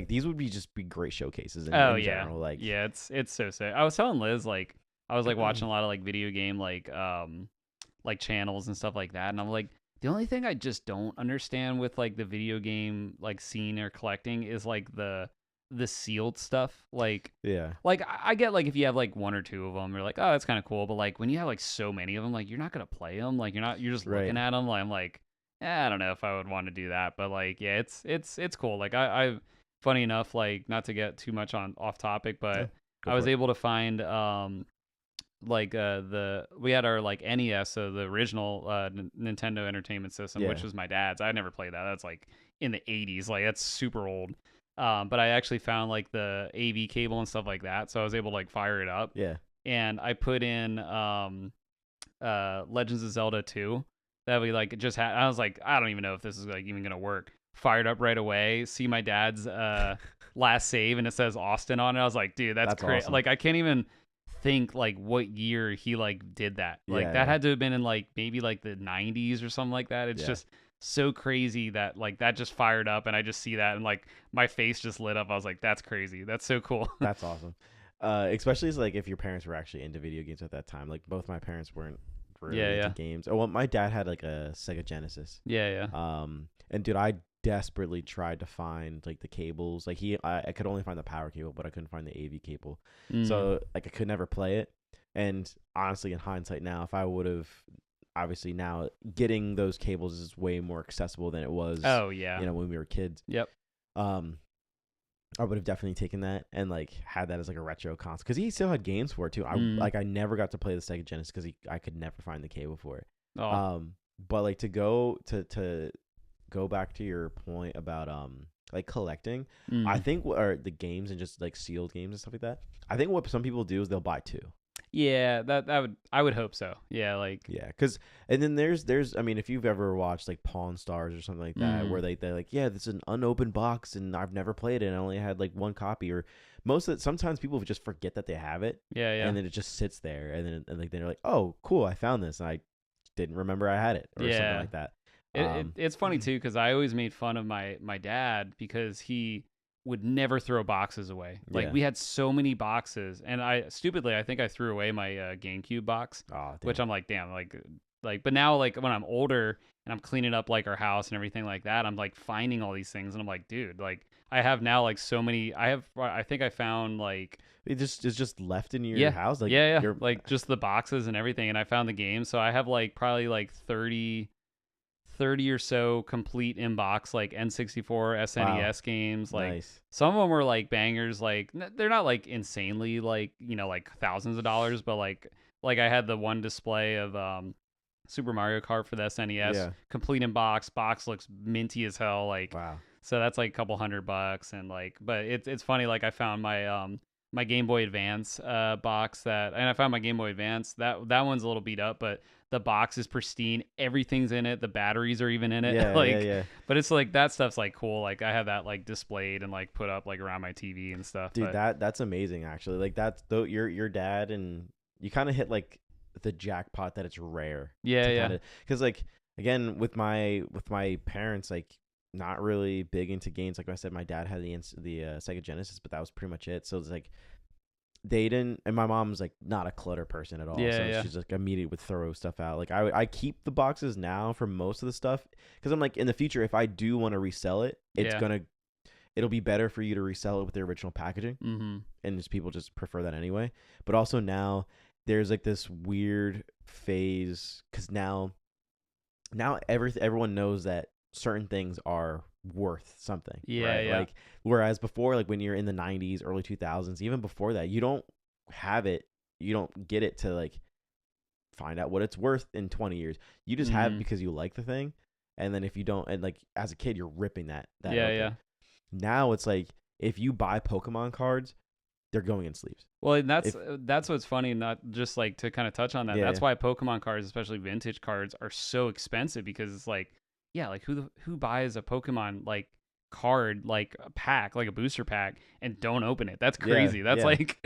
these would just be great showcases in general. Like it's so sick. I was telling Liz like I was like watching a lot of like video game like channels and stuff like that, and I'm like, the only thing I just don't understand with like the video game like scene or collecting is like the sealed stuff. Like I get like if you have like 1 or 2 of them, you're like, oh, that's kind of cool. But like when you have like so many of them, like you're not gonna play them. Like you're just looking at them. Like I'm like, I don't know if I would want to do that. But like, yeah, it's cool. Like I funny enough, like not to get too much off topic, but I was able to find we had our like NES, so the original Nintendo Entertainment System, which was my dad's. I never played that. That's like in the 80s. Like that's super old. But I actually found like the AV cable and stuff like that, so I was able to like fire it up. Yeah. And I put in Legends of Zelda 2. That we like just had. I was like, I don't even know if this is like even gonna work. Fired up right away. See my dad's last save, and it says Austin on it. I was like, dude, that's crazy. Awesome. Like I can't even think like what year he like did that. Like that had to have been in like maybe like the 90s or something like that. It's just so crazy that like that just fired up, and I just see that and like my face just lit up. I was like, that's crazy. That's so cool. That's awesome. Especially as like if your parents were actually into video games at that time. Like both my parents weren't really into games. Oh well, my dad had like a Sega Genesis. And dude, I desperately tried to find like the cables. Like I could only find the power cable, but I couldn't find the AV cable. So like I could never play it. And honestly, in hindsight now, if I would have, obviously now getting those cables is way more accessible than it was. When we were kids. I would have definitely taken that and like had that as like a retro console, because he still had games for it too. I never got to play the Sega Genesis because I could never find the cable for it. But like to go back to your point about like collecting, I think or the games and just like sealed games and stuff like that. I think what some people do is they'll buy 2. Yeah, I would hope so. Yeah, like because and then there's I mean, if you've ever watched like Pawn Stars or something like that, where they're like, yeah, this is an unopened box and I've never played it and I only had like 1 copy, or sometimes people just forget that they have it. And then it just sits there, and then like they're like, oh, cool, I found this and I didn't remember I had it, or something like that. It's funny too, because I always made fun of my dad because he would never throw boxes away. Like we had so many boxes, and I think I threw away my GameCube box, which I'm like, damn, like, but now like when I'm older and I'm cleaning up like our house and everything like that, I'm like finding all these things, and I'm like, dude, like I have now like so many. I think I found like it's just left in your house, like like just the boxes and everything, and I found the game, so I have like probably like 30 30 or so complete in-box like N64 SNES games. Like nice. Some of them were like bangers. Like they're not like insanely like, you know, like thousands of dollars, but like I had the one display of Super Mario Kart for the SNES, complete in box. Box looks minty as hell. Like, wow. So that's like a couple $100, and like, but it's funny. Like I found my my Game Boy Advance box and I found my Game Boy Advance. That one's a little beat up, but the box is pristine. Everything's in it. The batteries are even in it. Yeah. But it's like that stuff's like cool. Like I have that like displayed and like put up like around my TV and stuff. Dude, that's amazing actually. Like that's your dad, and you kind of hit like the jackpot that it's rare. Yeah. Because like again with my parents, like not really big into games. Like I said, my dad had the Sega Genesis, but that was pretty much it. So it's like they didn't, and my mom's like not a clutter person at all. So she's like immediately would throw stuff out. Like I keep the boxes now for most of the stuff because I'm like in the future if I do want to resell it, it'll be better for you to resell it with the original packaging, and just people just prefer that anyway. But also now there's like this weird phase because now everyone knows that certain things are worth something. Right? Like whereas before, like when you're in the 90s, early 2000s, even before that, you don't have it, you don't get it to like find out what it's worth in 20 years. You just have it because you like the thing, and then if you don't, and like as a kid, you're ripping that open. Now it's like if you buy Pokemon cards, they're going in sleeves. Well, and that's what's funny. Not just like to kind of touch on that. That's why Pokemon cards, especially vintage cards, are so expensive because it's like. Yeah, like who buys a Pokemon like card like a pack, like a booster pack, and don't open it? That's crazy. That's like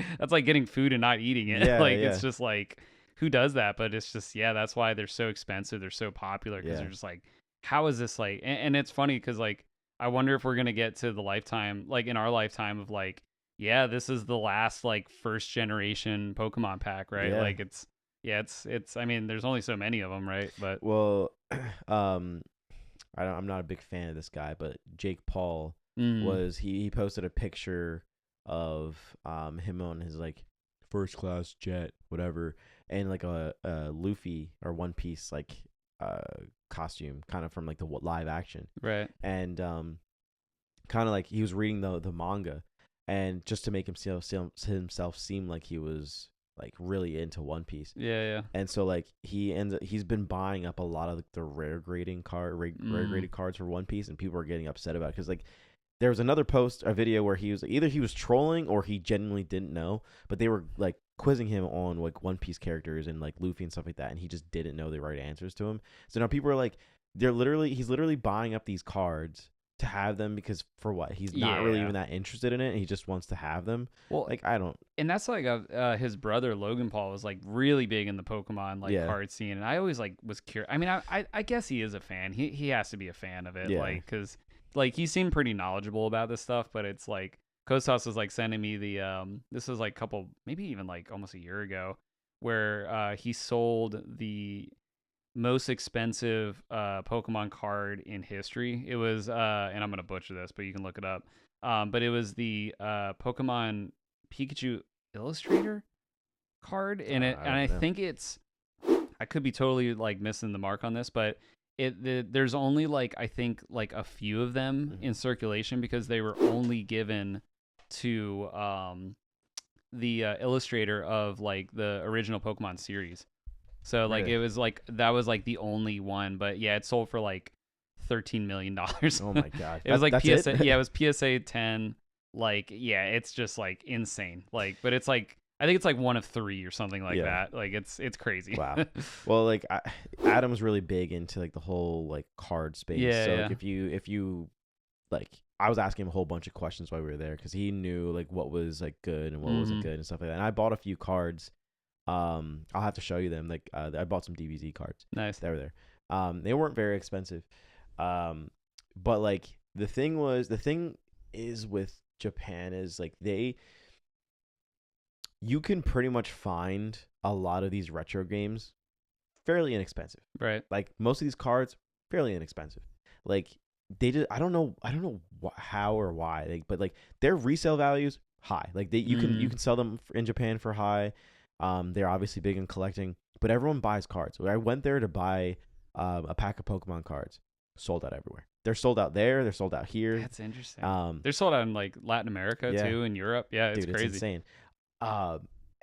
getting food and not eating it. It's just like who does that? But it's just that's why they're so expensive. They're so popular because they're just like, how is this like? And it's funny because like I wonder if we're gonna get to the lifetime, like in our lifetime of like, this is the last like first generation Pokemon pack, right? Like it's I mean, there's only so many of them, right? But well, I'm not a big fan of this guy, but Jake Paul was he posted a picture of him on his like first class jet, whatever, and like a Luffy or One Piece like costume, kind of from like the live action, right? And kind of like he was reading the manga, and just to make himself seem like he was like really into One Piece. And so like he's been buying up a lot of the rare graded cards for One Piece, and people are getting upset about it because like there was another a video where he was either he was trolling or he genuinely didn't know, but they were like quizzing him on like One Piece characters and like Luffy and stuff like that, and he just didn't know the right answers to him. So now people are like he's literally buying up these cards to have them because for what? He's not really even that interested in it. He just wants to have them. Well, like I don't. And that's like his brother Logan Paul was like really big in the Pokemon like card scene, and I always like was curious. I mean, I guess he is a fan. He has to be a fan of it, like because like he seemed pretty knowledgeable about this stuff. But it's like Kostas was like sending me the this was like maybe even like almost a year ago, where he sold the most expensive Pokemon card in history. It was and I'm gonna butcher this, but you can look it up. But it was the Pokemon Pikachu Illustrator card, and I think it's, I could be totally like missing the mark on this, but there's only like I think like a few of them in circulation because they were only given to the illustrator of like the original Pokemon series. So like it was like that was like the only one, but it sold for like $13 million. Oh my god! It was like PSA. It was PSA 10. Like it's just like insane. Like, but it's like I think it's like one of 3 or something like that. Like it's crazy. Wow. Well, like Adam's really big into like the whole like card space. Like if you like, I was asking him a whole bunch of questions while we were there because he knew like what was like good and what wasn't good and stuff like that. And I bought a few cards. I'll have to show you them. Like I bought some DBZ cards. Nice. They were there. They weren't very expensive. But like the thing is with Japan is like you can pretty much find a lot of these retro games fairly inexpensive. Right. Like most of these cards fairly inexpensive. Like they just I don't know how or why. Like, but like their resale values high. Like you can sell them in Japan for high. They're obviously big in collecting, but everyone buys cards. I went there to buy a pack of Pokemon cards. Sold out everywhere. They're sold out there. They're sold out here. That's interesting. They're sold out in like Latin America too, in Europe. Yeah, it's crazy. It's insane.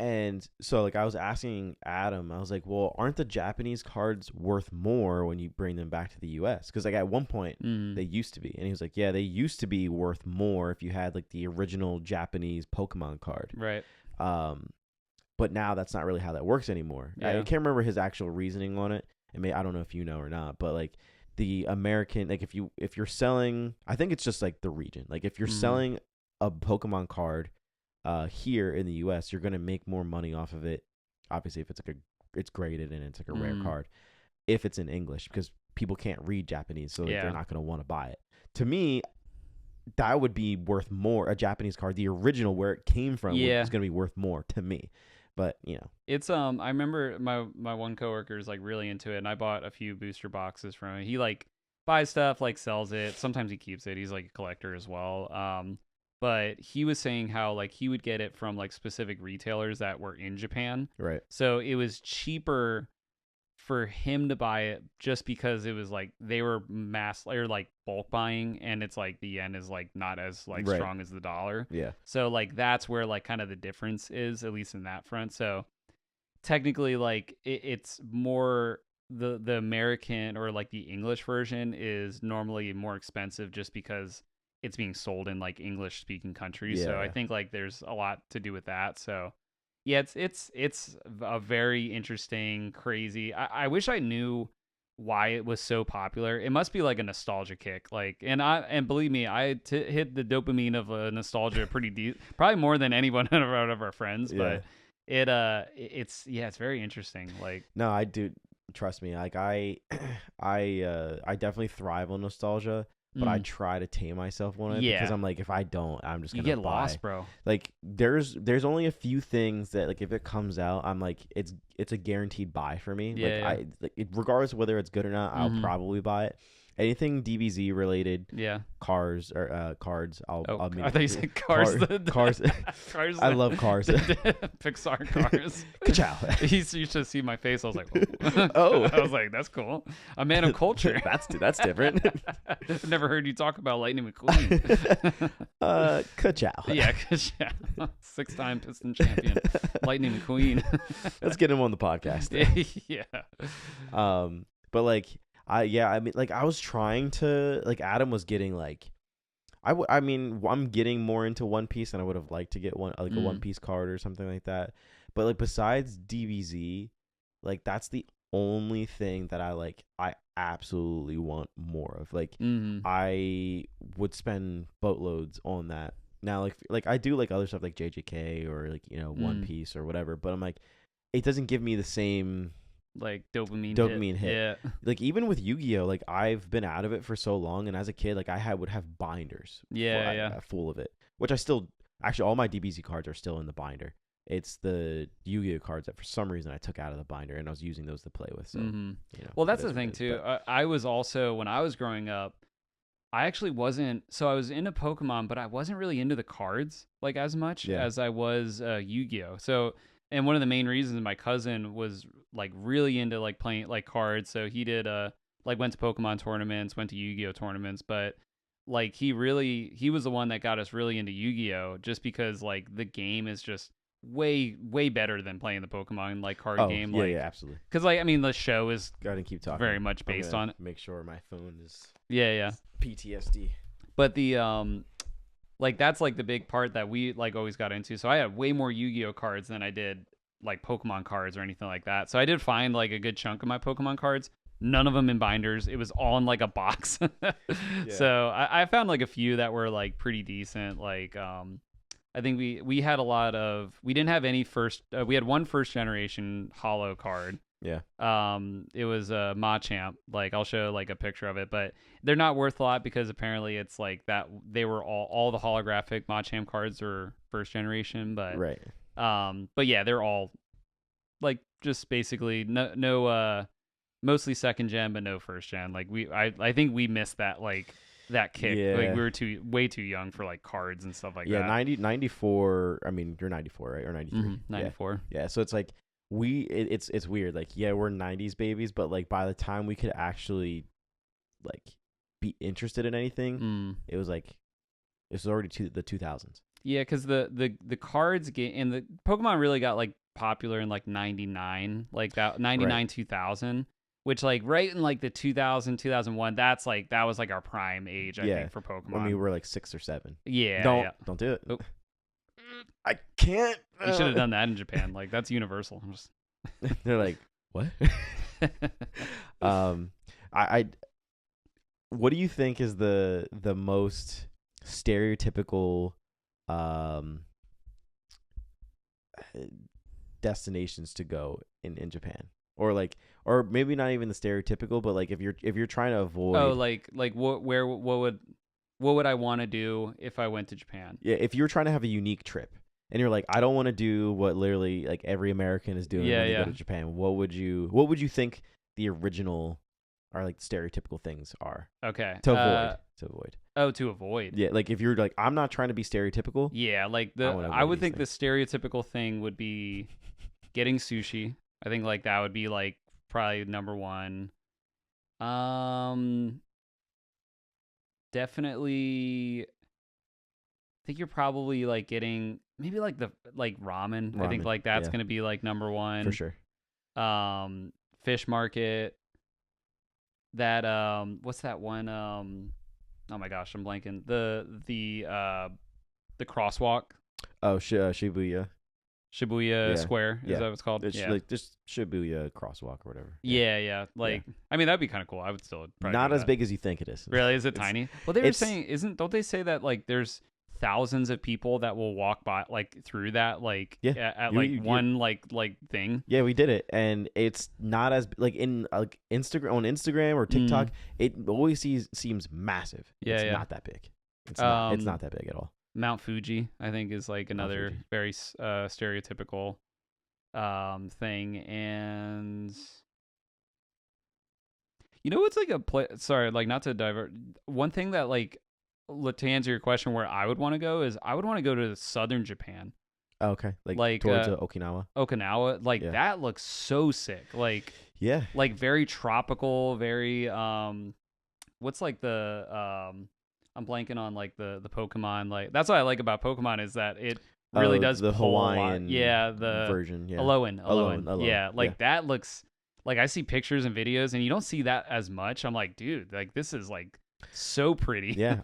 And so like I was asking Adam, I was like, well, aren't the Japanese cards worth more when you bring them back to the US? Because like at one point they used to be. And he was like, yeah, they used to be worth more if you had like the original Japanese Pokemon card. Right. But now that's not really how that works anymore. Yeah. I can't remember his actual reasoning on it. I don't know if you know or not, but like the American, like if you're selling, I think it's just like the region. Like if you're selling a Pokemon card here in the US, you're gonna make more money off of it. Obviously, if it's like it's graded and it's like a rare card, if it's in English, because people can't read Japanese, so like, they're not gonna want to buy it. To me, that would be worth more. A Japanese card, the original where it came from, is gonna be worth more to me. But you know, it's I remember my one coworker is like really into it, and I bought a few booster boxes from him. He like buys stuff, like sells it. Sometimes he keeps it. He's like a collector as well. But he was saying how like he would get it from like specific retailers that were in Japan. Right. So it was cheaper for him to buy it just because it was like they were mass or like bulk buying, and it's like the yen is like not as like strong as the dollar. Yeah. So like that's where like kind of the difference is, at least in that front. So technically like it's more the American or like the English version is normally more expensive just because it's being sold in like English speaking countries. So I think like there's a lot to do with that. So yeah, it's a very interesting, crazy. I wish I knew why it was so popular. It must be like a nostalgia kick. Like, and believe me, I hit the dopamine of nostalgia pretty deep, probably more than anyone out of our friends. Yeah. But it's very interesting. Like, no, I do. Trust me. Like I definitely thrive on nostalgia. But I try to tame myself on it because I'm like, if I don't, I'm just gonna get lost, bro. Like there's only a few things that like if it comes out, I'm like it's a guaranteed buy for me. Regardless of whether it's good or not, I'll probably buy it. Anything DBZ related, cars or cards. I thought you said cars. Cars. Cars. I love cars. Pixar cars. Ka-chow. You should see my face. I was like, oh. I was like, that's cool. A man of culture. that's different. I've never heard you talk about Lightning McQueen. Ka-chow. Yeah, ka-chow. 6-time Piston champion, Lightning McQueen. Let's get him on the podcast. Yeah. But like. I mean, like I was trying to, like Adam was getting like, I'm getting more into One Piece and I would have liked to get a One Piece card or something like that. But like besides DBZ, like that's the only thing that I absolutely want more of. Like I would spend boatloads on that. Now like I do like other stuff like JJK or like, you know, One Piece or whatever, but I'm like, it doesn't give me the same like dopamine hit. Yeah. Like even with Yu-Gi-Oh, like I've been out of it for so long, and as a kid, like I would have binders. Full of it. Which I still actually all my DBZ cards are still in the binder. It's the Yu-Gi-Oh cards that for some reason I took out of the binder and I was using those to play with. So, you know, well, that's the thing too. I was also, when I was growing up, I actually wasn't, so I was into Pokemon, but I wasn't really into the cards like as much as I was Yu-Gi-Oh. So, and one of the main reasons my cousin was like really into like playing like cards. So he did like went to Pokemon tournaments, went to Yu-Gi-Oh tournaments, but like he was the one that got us really into Yu-Gi-Oh just because like the game is just way better than playing the Pokemon like card game. Like, yeah, absolutely. Because like I mean the show is gotta keep talking. Very much based on it. Make sure my phone is PTSD. But the like that's like the big part that we like always got into. So I had way more Yu-Gi-Oh cards than I did like Pokemon cards or anything like that. So I did find like a good chunk of my Pokemon cards. None of them in binders. It was all in like a box. So I found like a few that were like pretty decent. Like I think we had a lot of, we didn't have any we had one first generation holo card. Yeah. It was a Machamp. Like I'll show like a picture of it, but they're not worth a lot because apparently it's like that they were all the holographic Machamp cards were first generation, but right. But yeah, they're all like just basically no mostly second gen, but no first gen. Like I think we missed that like that kick. Yeah. Like we were way too young for like cards and stuff like that. Yeah, 94. I mean, you're 94, right? Or 93? 94. Yeah. So it's like it's weird. Like, yeah, we're 90s babies, but like by the time we could actually like be interested in anything, it was already the 2000s. Yeah, because the cards game and the Pokemon really got like popular in like 99, like that 99 2000, which like right in like the 2000 2001, that's like that was like our prime age, I think, for Pokemon. When we were like 6 or 7. Yeah, don't do it. Oh. I can't. You should have done that in Japan. Like that's universal. I'm just They're like, what? I what do you think is the most stereotypical destinations to go in Japan? Or maybe not even the stereotypical, but like if you're trying to avoid what would I want to do if I went to Japan? Yeah, if you're trying to have a unique trip and you're like, I don't want to do what literally like every American is doing when they go to Japan, what would you think the original or like stereotypical things are? Okay. To avoid. Oh, to avoid. Yeah, like if you're like, I'm not trying to be stereotypical. Yeah, like I would think the stereotypical thing would be getting sushi. I think like that would be like probably number one. Definitely. I think you're probably like getting maybe like the ramen. I think like that's gonna be like number one for sure. Fish market. That what's that one? Oh my gosh, I'm blanking. The crosswalk. Oh, Shibuya Square is that what it's called? It's like just Shibuya crosswalk or whatever. Yeah. Like I mean that'd be kind of cool. I would still probably not as big as you think it is. Really? Is it tiny? Well, they were saying don't they say that like there's thousands of people that will walk by like through that at one thing. Yeah, we did it, and it's not as like in like Instagram or TikTok. It always seems massive. It's not that big. It's not that big at all. Mount Fuji, I think, is like another very stereotypical thing, and you know what's like sorry, like not to divert. One thing that like to answer your question, where I would want to go is I would want to go to southern Japan. Oh, okay, like towards Okinawa. Like that looks so sick. Like like very tropical, very what's like the I'm blanking on like the Pokemon. Like that's what I like about Pokemon is that it really does the pull Hawaiian the version. Yeah, Alolan. Yeah, like that looks like I see pictures and videos, and you don't see that as much. I'm like, dude, like this is like so pretty. Yeah,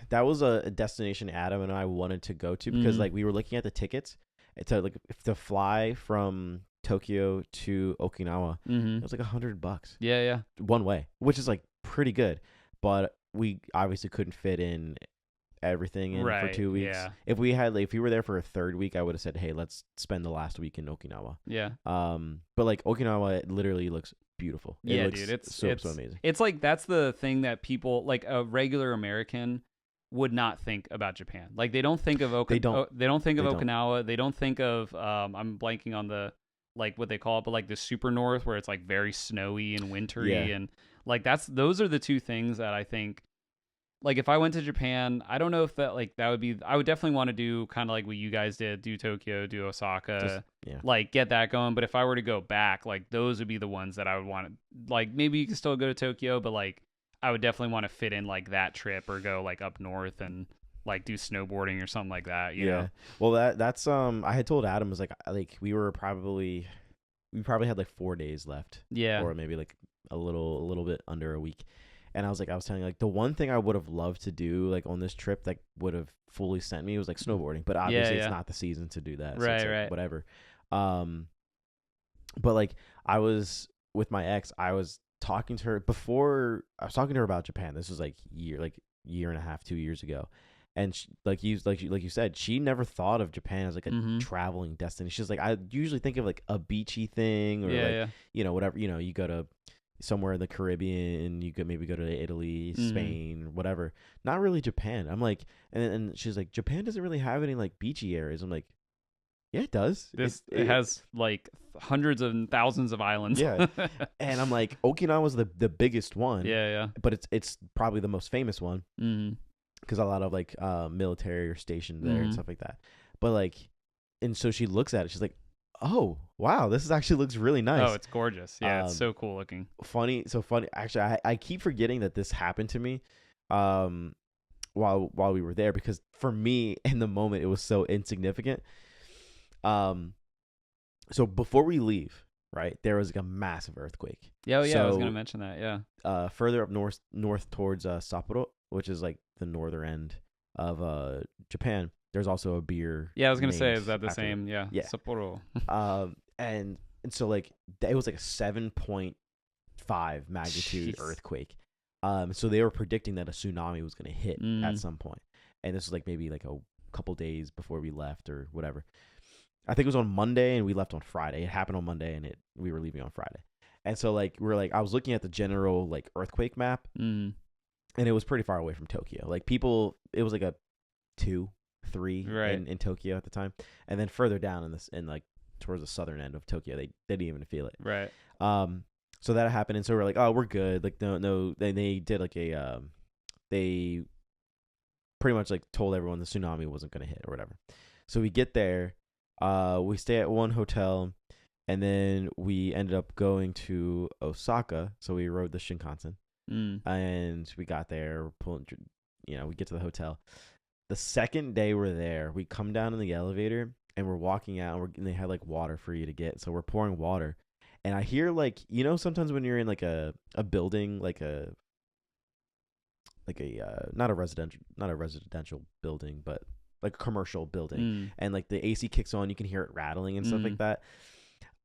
that was a destination Adam and I wanted to go to because like we were looking at the tickets to fly from Tokyo to Okinawa. It was like $100. Yeah, one way, which is like pretty good, but we obviously couldn't fit in everything in for 2 weeks. Yeah. If we were there for a third week, I would have said, hey, let's spend the last week in Okinawa. Yeah. But like Okinawa, it literally looks beautiful. Yeah, dude, it's so amazing. It's like that's the thing that people like a regular American would not think about Japan. Like they don't think of Okinawa. They don't think of Okinawa. They don't think of I'm blanking on the like what they call it, but like the super north where it's like very snowy and wintry and like those are the two things that I think like if I went to Japan, I don't know if that like that would be I would definitely want to do kind of like what you guys did, do Tokyo, do Osaka, like get that going. But if I were to go back, like those would be the ones that I would want to like maybe you can still go to Tokyo, but like I would definitely want to fit in like that trip or go like up north and like do snowboarding or something like that, you know? Well, that's I had told Adam was like we probably had like 4 days left. Yeah. Or maybe like a little bit under a week. And I was telling you, like the one thing I would have loved to do like on this trip that would have fully sent me was like snowboarding, but obviously it's not the season to do that. So right, it's, like, right. Whatever. But like I was with my ex, I was talking to her about Japan. This was like year and a half, 2 years ago. And she, like you said, she never thought of Japan as like a traveling destination. She's like, I usually think of like a beachy thing or you know, whatever, you know, you go to somewhere in the Caribbean, you could maybe go to Italy, Spain, whatever. Not really Japan. I'm like, and she's like, Japan doesn't really have any like beachy areas. I'm like, yeah, it does. It has like hundreds and thousands of islands. Yeah. And I'm like, Okinawa's the biggest one. Yeah. But it's probably the most famous one. Because a lot of like military are stationed there and stuff like that. But like, and so she looks at it, she's like, oh wow, this actually looks really nice. Oh, it's gorgeous. Yeah, it's so cool looking. Funny. Actually, I keep forgetting that this happened to me, while we were there, because for me in the moment it was so insignificant. So before we leave, right, there was like a massive earthquake. Yeah, I was gonna mention that. Yeah. Further up north towards Sapporo, which is like the northern end of Japan. There's also a beer. Yeah, I was gonna say, is that the same? Yeah. Sapporo. And so like it was like a 7.5 magnitude earthquake. So they were predicting that a tsunami was gonna hit at some point, and this was like maybe like a couple days before we left or whatever. I think it was on Monday and we left on Friday. It happened on Monday and we were leaving on Friday. And so like I was looking at the general like earthquake map, and it was pretty far away from Tokyo. Like it was like a 2, 3 in Tokyo at the time, and then further down in like towards the southern end of Tokyo, they didn't even feel it. Right. So that happened, and so we're like, oh, we're good. Like no, they did like they pretty much like told everyone the tsunami wasn't gonna hit or whatever. So we get there. We stay at one hotel, and then we ended up going to Osaka. So we rode the Shinkansen, and we got there. We get to the hotel. The second day we're there, we come down in the elevator, and we're walking out, and they had like water for you to get. So we're pouring water, and I hear like, sometimes when you're in like a building, like a not a residential building, but like a commercial building, and like the AC kicks on, you can hear it rattling and stuff like that.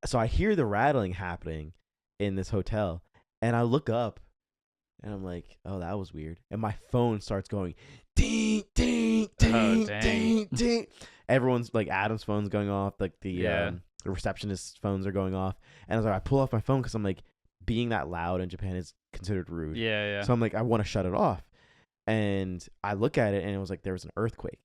So I hear the rattling happening in this hotel, and I look up, and I'm like, oh, that was weird. And my phone starts going ding, ding, ding, ding, ding. Everyone's like, Adam's phone's going off, like the receptionist's phones are going off, and I was like, I pull off my phone because I'm like, being that loud in Japan is considered rude. Yeah. So I'm like, I want to shut it off, and I look at it, and it was like there was an earthquake.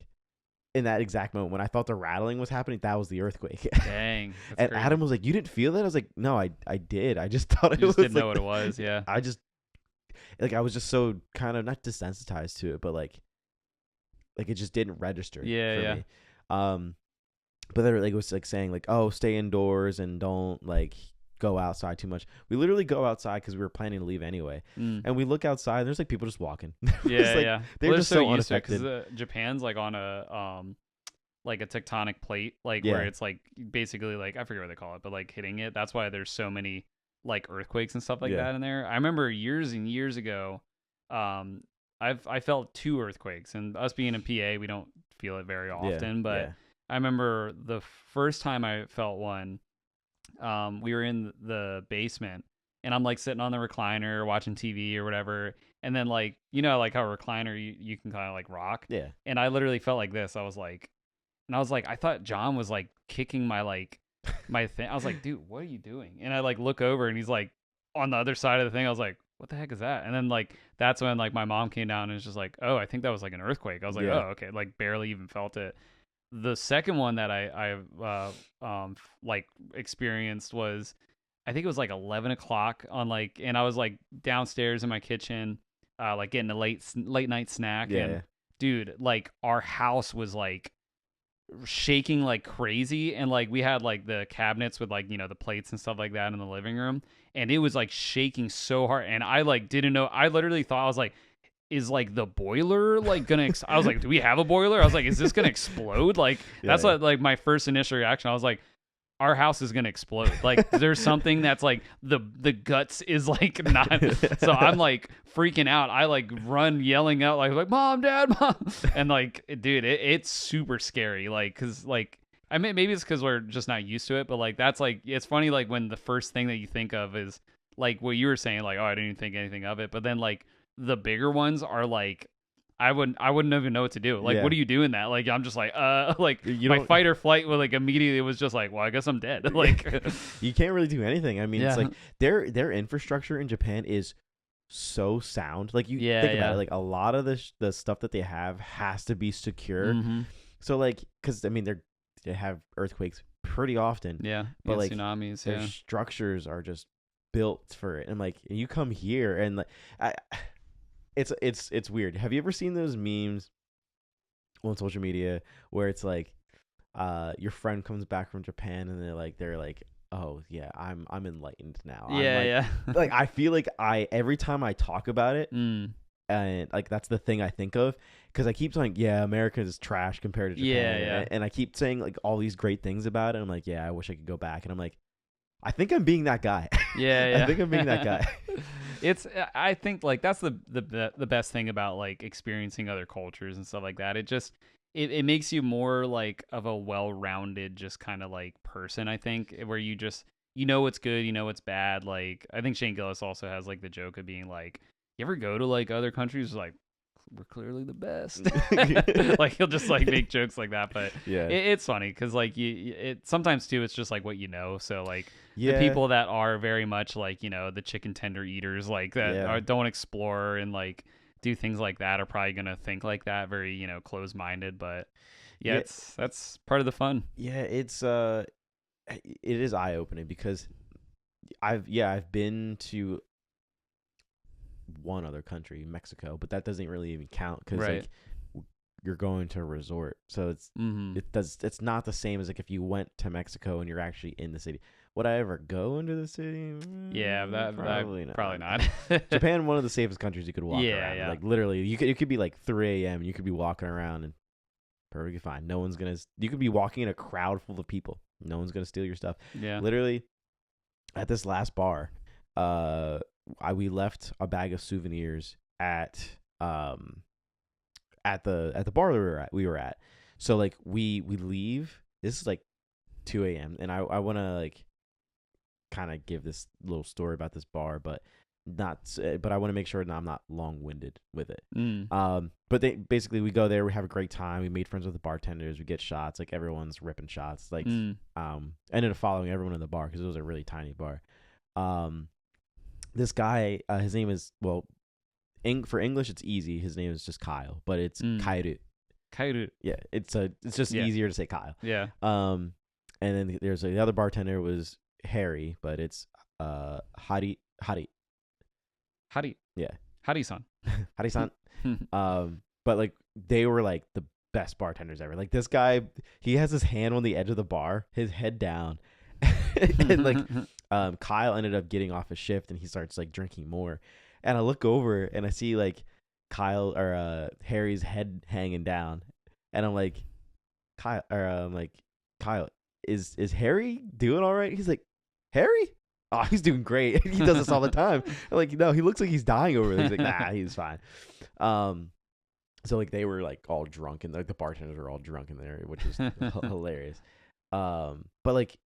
In that exact moment when I thought the rattling was happening, that was the earthquake. Dang. And crazy. Adam was like, you didn't feel that? I was like, no, I did. I just thought you just didn't know what it was. Yeah. I was just so kind of not desensitized to it, but like it just didn't register for me. But they were like, it was like saying like, oh, stay indoors and don't like go outside too much. We literally go outside because we were planning to leave anyway, and we look outside, and there's like people just walking. Yeah. They're just so unaffected. Because Japan's like on a like a tectonic plate, like where it's like basically like, I forget what they call it, but like hitting it. That's why there's so many like earthquakes and stuff like that in there. I remember years and years ago, I felt 2 earthquakes, and us being in PA, we don't feel it very often, but I remember the first time I felt one. We were in the basement, and I'm like sitting on the recliner watching TV or whatever, and then like, like how a recliner you can kind of like rock, and I literally felt like this. I was like, I thought John was like kicking my thing. I was like, dude, what are you doing? And I like look over, and he's like on the other side of the thing. I was like, what the heck is that? And then like that's when like my mom came down and was just like, oh, I think that was like an earthquake. I was like, oh, okay, like barely even felt it. The second one that I like experienced was, I think it was like 11 o'clock on like, and I was like downstairs in my kitchen, like getting a late night snack. And dude, like our house was like shaking like crazy. And like we had like the cabinets with like, the plates and stuff like that in the living room. And it was like shaking so hard. And I like didn't know, I literally thought, I was like, is like the boiler like gonna I was like, do we have a boiler? I was like, is this gonna explode? Like that's what like my first initial reaction. I was like, our house is gonna explode. Like there's something that's like the guts is like not. So I'm like freaking out. I like run yelling out like mom, dad, mom, and like dude, it's super scary. Like because like I mean maybe it's because we're just not used to it, but like that's like it's funny like when the first thing that you think of is like what you were saying, like, oh, I didn't even think anything of it, but then like the bigger ones are like, I wouldn't even know what to do. Like, what do you do in that? Like, I'm just like, like my fight or flight was like immediately was just like, well, I guess I'm dead. Like, you can't really do anything. I mean, it's like their infrastructure in Japan is so sound. Like you think about it, like a lot of the stuff that they have has to be secure. So like, because I mean, they have earthquakes pretty often. Yeah, but like tsunamis. Their structures are just built for it. And like, you come here and like, it's weird. Have you ever seen those memes on social media where it's like your friend comes back from Japan and they're like, oh yeah, I'm enlightened now. Yeah, I'm like, like I feel like every time I talk about it, and like that's the thing I think of, because I keep saying, yeah, America is trash compared to Japan, yeah. And I keep saying like all these great things about it. I'm like, yeah, I wish I could go back, and I'm like, I think I'm being that guy. Yeah. I think I'm being that guy. I think like that's the best thing about like experiencing other cultures and stuff like that. It just it makes you more like of a well-rounded just kind of like person, I think, where you just what's good, what's bad. Like I think Shane Gillis also has like the joke of being like, you ever go to like other countries, like we're clearly the best. Like he'll just like make jokes like that, but yeah, it's funny because like it sometimes too it's just like what so like the people that are very much like the chicken tender eaters like that don't explore and like do things like that are probably gonna think like that, very closed minded, but that's part of the fun. It is eye opening because I've been to one other country, Mexico, but that doesn't really even count because like you're going to a resort, so it's not the same as like if you went to Mexico and you're actually in the city. Would I ever go into the city? Yeah, probably not. Japan, one of the safest countries you could walk around. Yeah. Like literally, it could be like 3 a.m. and you could be walking around and perfectly fine. No one's gonna. You could be walking in a crowd full of people. No one's gonna steal your stuff. Yeah. Literally, at this last bar, we left a bag of souvenirs at the bar that we were at. So like we leave. This is like 2 a.m. and I want to like kind of give this little story about this bar, but I want to make sure that I'm not long-winded with it. But basically we go there, we have a great time, we made friends with the bartenders, we get shots, like everyone's ripping shots, like ended up following everyone in the bar because it was a really tiny bar. This guy, his name is, well, for English it's easy, his name is just Kyle, but it's Kairu. Yeah, it's just easier to say Kyle. Yeah. And then there's the other bartender was Harry, but it's Hari. Yeah. Hari-san. Hari-san. But like they were like the best bartenders ever. Like this guy, he has his hand on the edge of the bar, his head down. And like Kyle ended up getting off his shift and he starts like drinking more. And I look over and I see like Harry's head hanging down. And I'm like, Kyle, is Harry doing all right? He's like, Harry? Oh, he's doing great. He does this all the time. I'm like, no, he looks like he's dying over there. He's like, nah, he's fine. So like they were like all drunk and like the bartenders were all drunk in there, which is hilarious. But like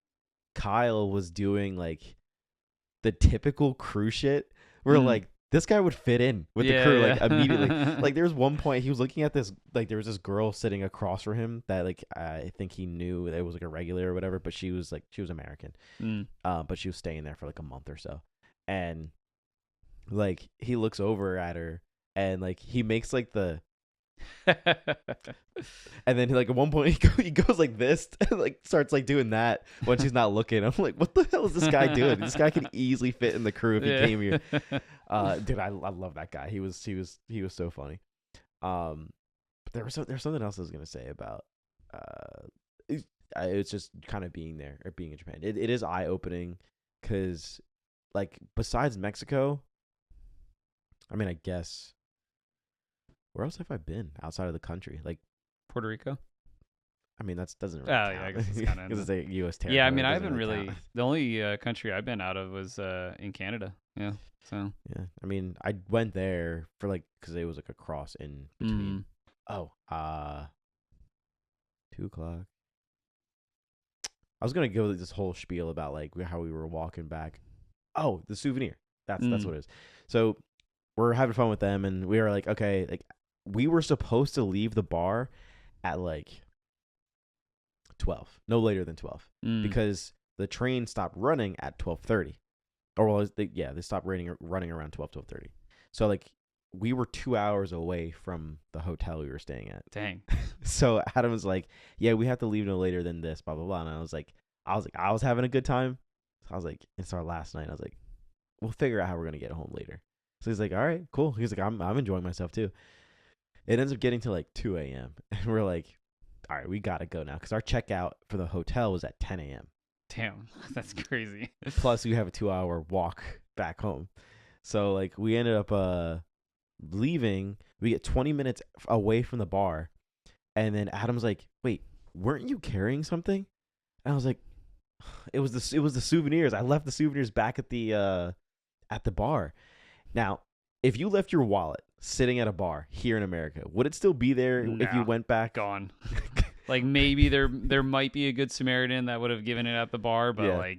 Kyle was doing like the typical crew shit where like this guy would fit in with the crew like immediately. Like there was one point he was looking at this, like there was this girl sitting across from him that like I think he knew it was like a regular or whatever, but she was American. But she was staying there for like a month or so. And like he looks over at her and like he makes like the and then like at one point he goes like this and like starts like doing that when she's not looking. I'm like, what the hell is this guy doing? This guy could easily fit in the crew if he came here. Dude, I love that guy. He was so funny. But there's something else I was gonna say about it's just kind of being there or being in Japan. It is eye opening because like besides Mexico, I mean, I guess. Where else have I been outside of the country? Like Puerto Rico. I mean, that doesn't really count. Yeah, I guess it's kind of it's a U.S. territory. Yeah, I mean, I haven't really. The only country I've been out of was in Canada. Yeah, so. Yeah, I mean, I went there for like because it was like a cross in between. 2:00. I was gonna go this whole spiel about like how we were walking back. Oh, the souvenir. That's what it is. So we're having fun with them, and we were like, okay, like. We were supposed to leave the bar at like 12, no later than 12, because the train stopped running at 12:30, or well, they stopped running around 12:30. So like we were 2 hours away from the hotel we were staying at. Dang. So Adam was like, "Yeah, we have to leave no later than this." Blah blah blah. And I was like, I was having a good time. So I was like, it's our last night. I was like, we'll figure out how we're gonna get home later. So he's like, all right, cool. He's like, I'm enjoying myself too. It ends up getting to like 2 a.m. and we're like, all right, we got to go now because our checkout for the hotel was at 10 a.m. Damn, that's crazy. Plus, we have a 2-hour walk back home. So, like, we ended up leaving. We get 20 minutes away from the bar. And then Adam's like, wait, weren't you carrying something? And I was like, it was the souvenirs. I left the souvenirs back at the bar. Now, if you left your wallet sitting at a bar here in America, would it still be there if you went back? Gone. Like, maybe there might be a good Samaritan that would have given it at the bar, but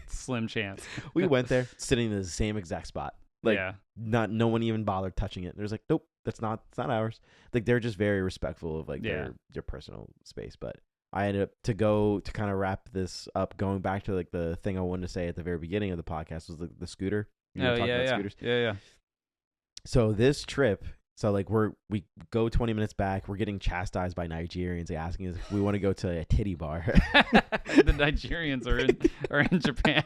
slim chance. We went there sitting in the same exact spot. Like, no one even bothered touching it. There's like, nope, it's not ours. Like, they're just very respectful of like their personal space. But I ended up to kind of wrap this up, going back to like the thing I wanted to say at the very beginning of the podcast was the scooter. Scooters. Yeah. So this trip, like we go 20 minutes back. We're getting chastised by Nigerians asking us if we want to go to a titty bar. The Nigerians are in Japan.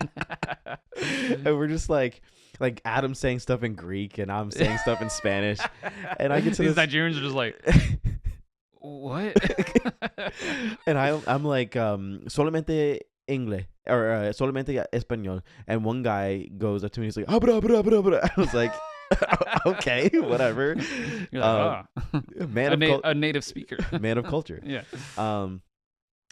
And we're just like Adam's saying stuff in Greek and I'm saying stuff in Spanish. And I get to these Nigerians are just like, what? And I'm like, solamente inglés or solamente español. And one guy goes up to me, he's like, abra, abra, abra, abra. I was like, okay, whatever. You're like, a native speaker. Man of culture. Yeah.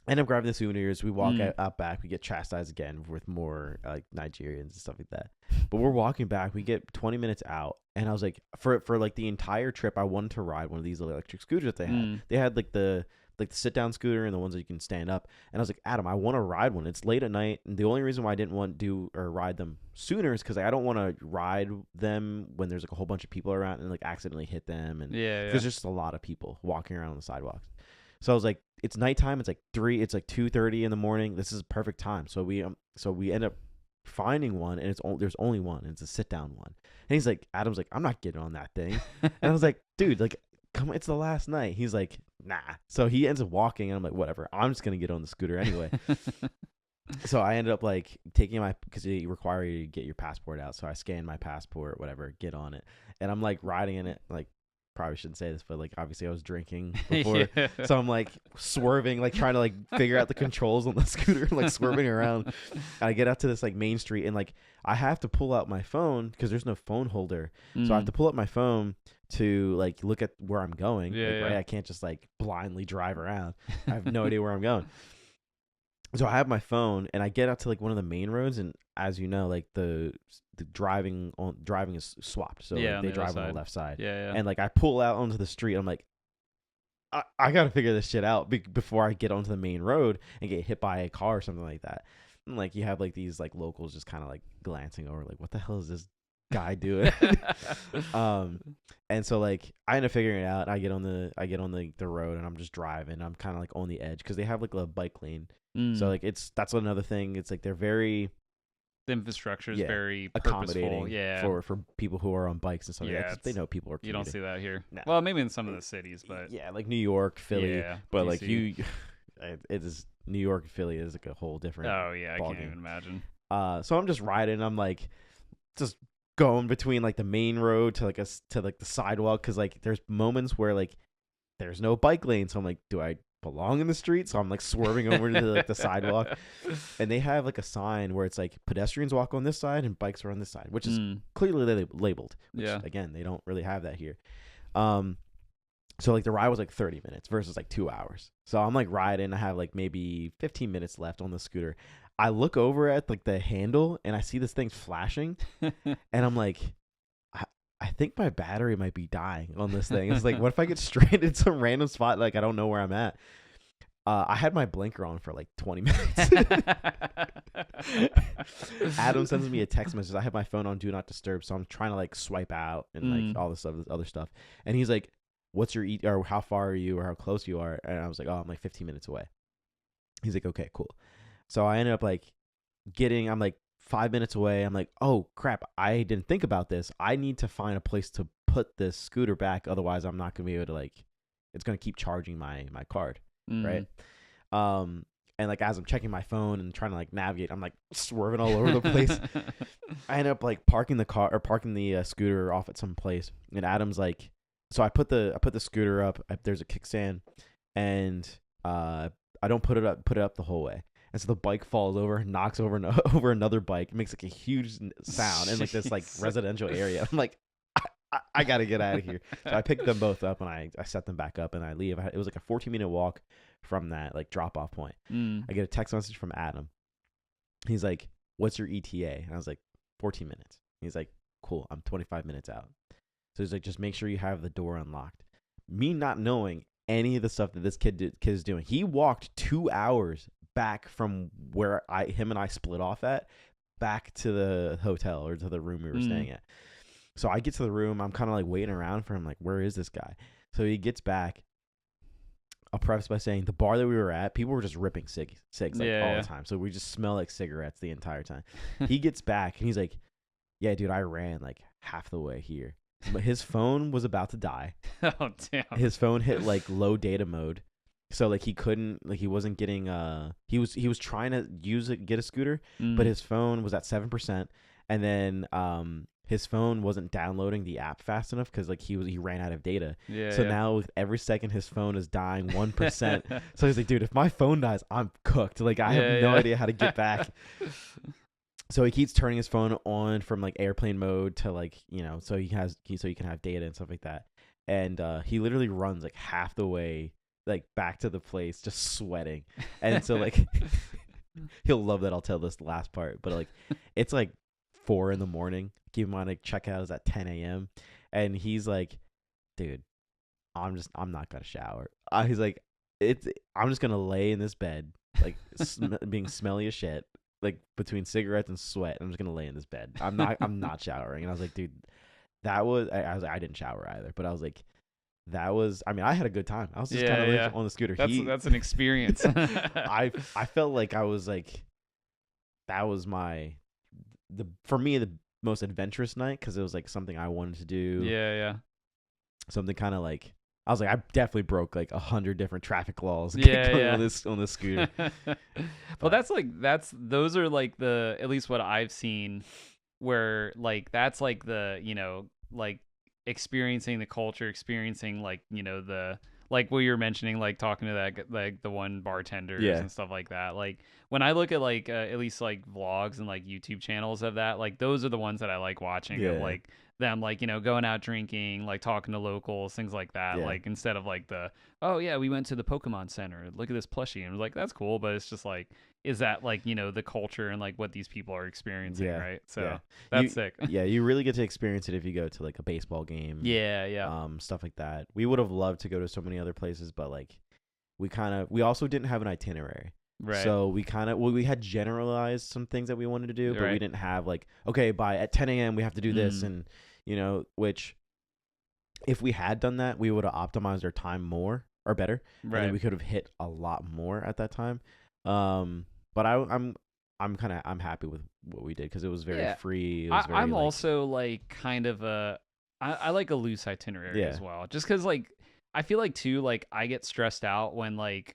End up grabbing the souvenirs. We walk out back. We get chastised again with more like Nigerians and stuff like that. But we're walking back. We get 20 minutes out, and I was like, for like the entire trip, I wanted to ride one of these electric scooters that they had. They had like the sit down scooter and the ones that you can stand up. And I was like, Adam, I want to ride one. It's late at night, and the only reason why I didn't want to ride them sooner is because I don't want to ride them when there's like a whole bunch of people around and like accidentally hit them. And there's just a lot of people walking around on the sidewalks. So I was like, it's nighttime. It's like 2:30 in the morning. This is a perfect time. So we end up finding one, and there's only one, and it's a sit down one. And he's like, Adam's like, I'm not getting on that thing. And I was like, dude, like, come on, it's the last night. He's like, nah. So he ends up walking, and I'm like, whatever. I'm just gonna get on the scooter anyway. So I ended up like taking because they require you to get your passport out. So I scanned my passport, whatever, get on it, and I'm like riding in it, like. Probably shouldn't say this, but like obviously I was drinking before, so I'm like swerving, like trying to like figure out the controls on the scooter, like swerving around. And I get out to this like main street, and like I have to pull out my phone because there's no phone holder, so I have to pull up my phone to like look at where I'm going. Right? I can't just like blindly drive around. I have no idea where I'm going. So I have my phone, and I get out to like one of the main roads, and as you know, like the driving is swapped, so like, they drive on the left side. And like I pull out onto the street, I'm like, I gotta figure this shit out before I get onto the main road and get hit by a car or something like that. And like you have like these like locals just kind of like glancing over, like, what the hell is this guy doing? And so like I end up figuring it out. I get on the road, and I'm just driving. I'm kind of like on the edge because they have like a bike lane. So like that's another thing. It's like they're very the infrastructure is very accommodating purposeful, for people who are on bikes and stuff. Yeah, like they know people are commuting. You don't see that here. No. Well, maybe in some of the cities, but like New York, Philly. But DC. Like it is New York and Philly is like a whole different. Oh yeah, I can't even imagine. So I'm just riding. I'm like just going between like the main road to the sidewalk, because like there's moments where like there's no bike lane, so I'm like, do I belong in the street? So I'm like swerving over to like the sidewalk, and they have like a sign where it's like pedestrians walk on this side and bikes are on this side, which is clearly labeled, which again they don't really have that here. So like the ride was like 30 minutes versus like 2 hours. So I'm like riding, I have like maybe 15 minutes left on the scooter. I look over at like the handle, and I see this thing flashing, and I'm like, I think my battery might be dying on this thing. It's like, what if I get stranded in some random spot, like I don't know where I'm at? I had my blinker on for like 20 minutes. Adam sends me a text message. I have my phone on Do Not Disturb, so I'm trying to like swipe out and like all this other stuff. And he's like, what's your or how far are you, or how close you are? And I was like, oh, I'm like 15 minutes away. He's like, okay, cool. So I ended up like I'm like 5 minutes away. I'm like, oh crap, I didn't think about this. I need to find a place to put this scooter back, otherwise I'm not gonna be able to like, it's gonna keep charging my card, right? And like as I'm checking my phone and trying to like navigate, I'm like swerving all over the place. I end up like parking the scooter off at some place, and Adam's like, so I put the scooter up. There's a kickstand, and I don't put it up the whole way. And so the bike falls over, knocks over over another bike, makes like a huge sound in like this like residential area. I'm like, I got to get out of here. So I picked them both up and I set them back up and I leave. It was like a 14-minute walk from that like drop off point. I get a text message from Adam. He's like, what's your ETA? And I was like, 14 minutes. He's like, cool. I'm 25 minutes out. So he's like, just make sure you have the door unlocked. Me not knowing any of the stuff that this kid is doing. He walked 2 hours back from where him and I split off at, back to the hotel or to the room we were staying at. So I get to the room. I'm kind of like waiting around for him. Like, where is this guy? So he gets back. I'll preface by saying the bar that we were at, people were just ripping cigs like all the time. So we just smell like cigarettes the entire time. He gets back and he's like, yeah, dude, I ran like half the way here. But his phone was about to die. Oh, damn. His phone hit like low data mode. So like he couldn't, like he wasn't getting he was trying to get a scooter, but his phone was at 7%, and then his phone wasn't downloading the app fast enough because like he ran out of data. So now with every second his phone is dying 1%. So he's like, dude, if my phone dies, I'm cooked. Like I have no idea how to get back. So he keeps turning his phone on from like airplane mode to like, you know, so he can have data and stuff like that. And he literally runs like half the way like back to the place just sweating. And so like he'll love that I'll tell this last part, but like it's like 4 a.m. Keep in mind like checkout is at 10 a.m. and he's like, dude, I'm not gonna shower. He's like, I'm just gonna lay in this bed like being smelly as shit, like between cigarettes and sweat. I'm just gonna lay in this bed. I'm not showering. And I was like, dude, that was I didn't shower either, but I was like, that was, I mean, I had a good time. I was just kind of on the scooter. That's an experience. I felt like I was like, that was for me the most adventurous night because it was like something I wanted to do. Yeah. Something kind of like, I was like, I definitely broke like 100 different traffic laws on this scooter. Well, those are like at least what I've seen where like that's like the, you know, like experiencing the culture, experiencing like, you know, the like what you were mentioning, like talking to that like the one bartenders and stuff like that. Like when I look at like at least like vlogs and like YouTube channels of that, like those are the ones that I like watching of like them like, you know, going out drinking, like talking to locals, things like that. Like instead of like we went to the Pokemon Center, look at this plushie, and like that's cool, but it's just like, is that like, you know, the culture and like what these people are experiencing, right? So that's sick. You really get to experience it if you go to like a baseball game. Stuff like that. We would have loved to go to so many other places, but like we also didn't have an itinerary. Right. So we had generalized some things that we wanted to do, but we didn't have like, okay, at 10 a.m. we have to do this, and you know, which if we had done that, we would have optimized our time more or better, right? And we could have hit a lot more at that time. But I'm happy with what we did because it was very free. It was I'm also like kind of I like a loose itinerary as well, just because like I feel like too like I get stressed out when like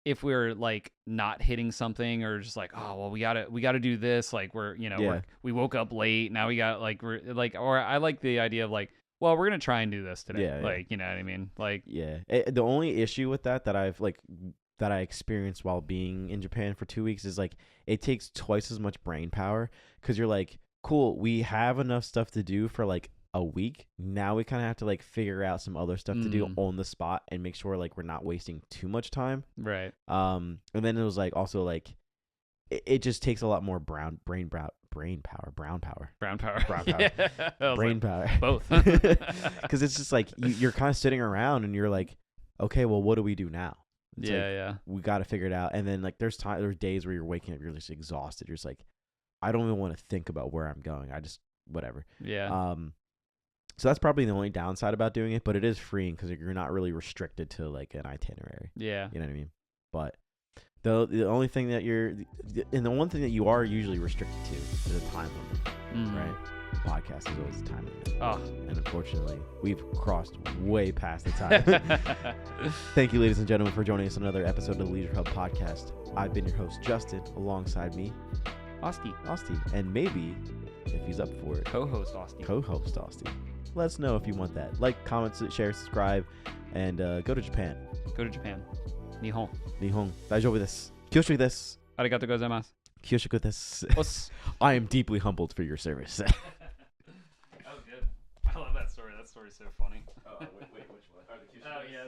if we're like not hitting something or just like, oh well, we gotta do this, like we're, you know, we woke up late, now we got like, we're like, or I like the idea of like, well, we're gonna try and do this today, like you know what I mean, like the only issue with that I experienced while being in Japan for 2 weeks is like it takes twice as much brain power because you're like, cool, we have enough stuff to do for like a week. Now we kind of have to like figure out some other stuff to do on the spot and make sure like we're not wasting too much time. Right. And then it was like also like it just takes a lot more brain power. Both. Because it's just like you're kind of sitting around and you're like, okay, well, what do we do now? It's we got to figure it out. And then like there's days where you're waking up, you're just exhausted. You're just like, I don't even want to think about where I'm going. I just whatever. So that's probably the only downside about doing it, but it is freeing because you're not really restricted to like an itinerary. Yeah. You know what I mean? But the only thing that the one thing that you are usually restricted to is a time limit, right? Podcast is always a time limit. And unfortunately, we've crossed way past the time. Thank you, ladies and gentlemen, for joining us on another episode of the LeisureHub podcast. I've been your host, Justin, alongside me, Osti, and maybe, if he's up for it, co-host Osti. Let us know if you want that. Like, comment, share, subscribe, and go to Japan. Nihon. Daijoubu desu. Kyoshiku desu. Arigatou gozaimasu. Kyoshiku desu. Os. I am deeply humbled for your service. That was good. I love that story. That story's so funny. Oh, wait, which one? Oh, yeah.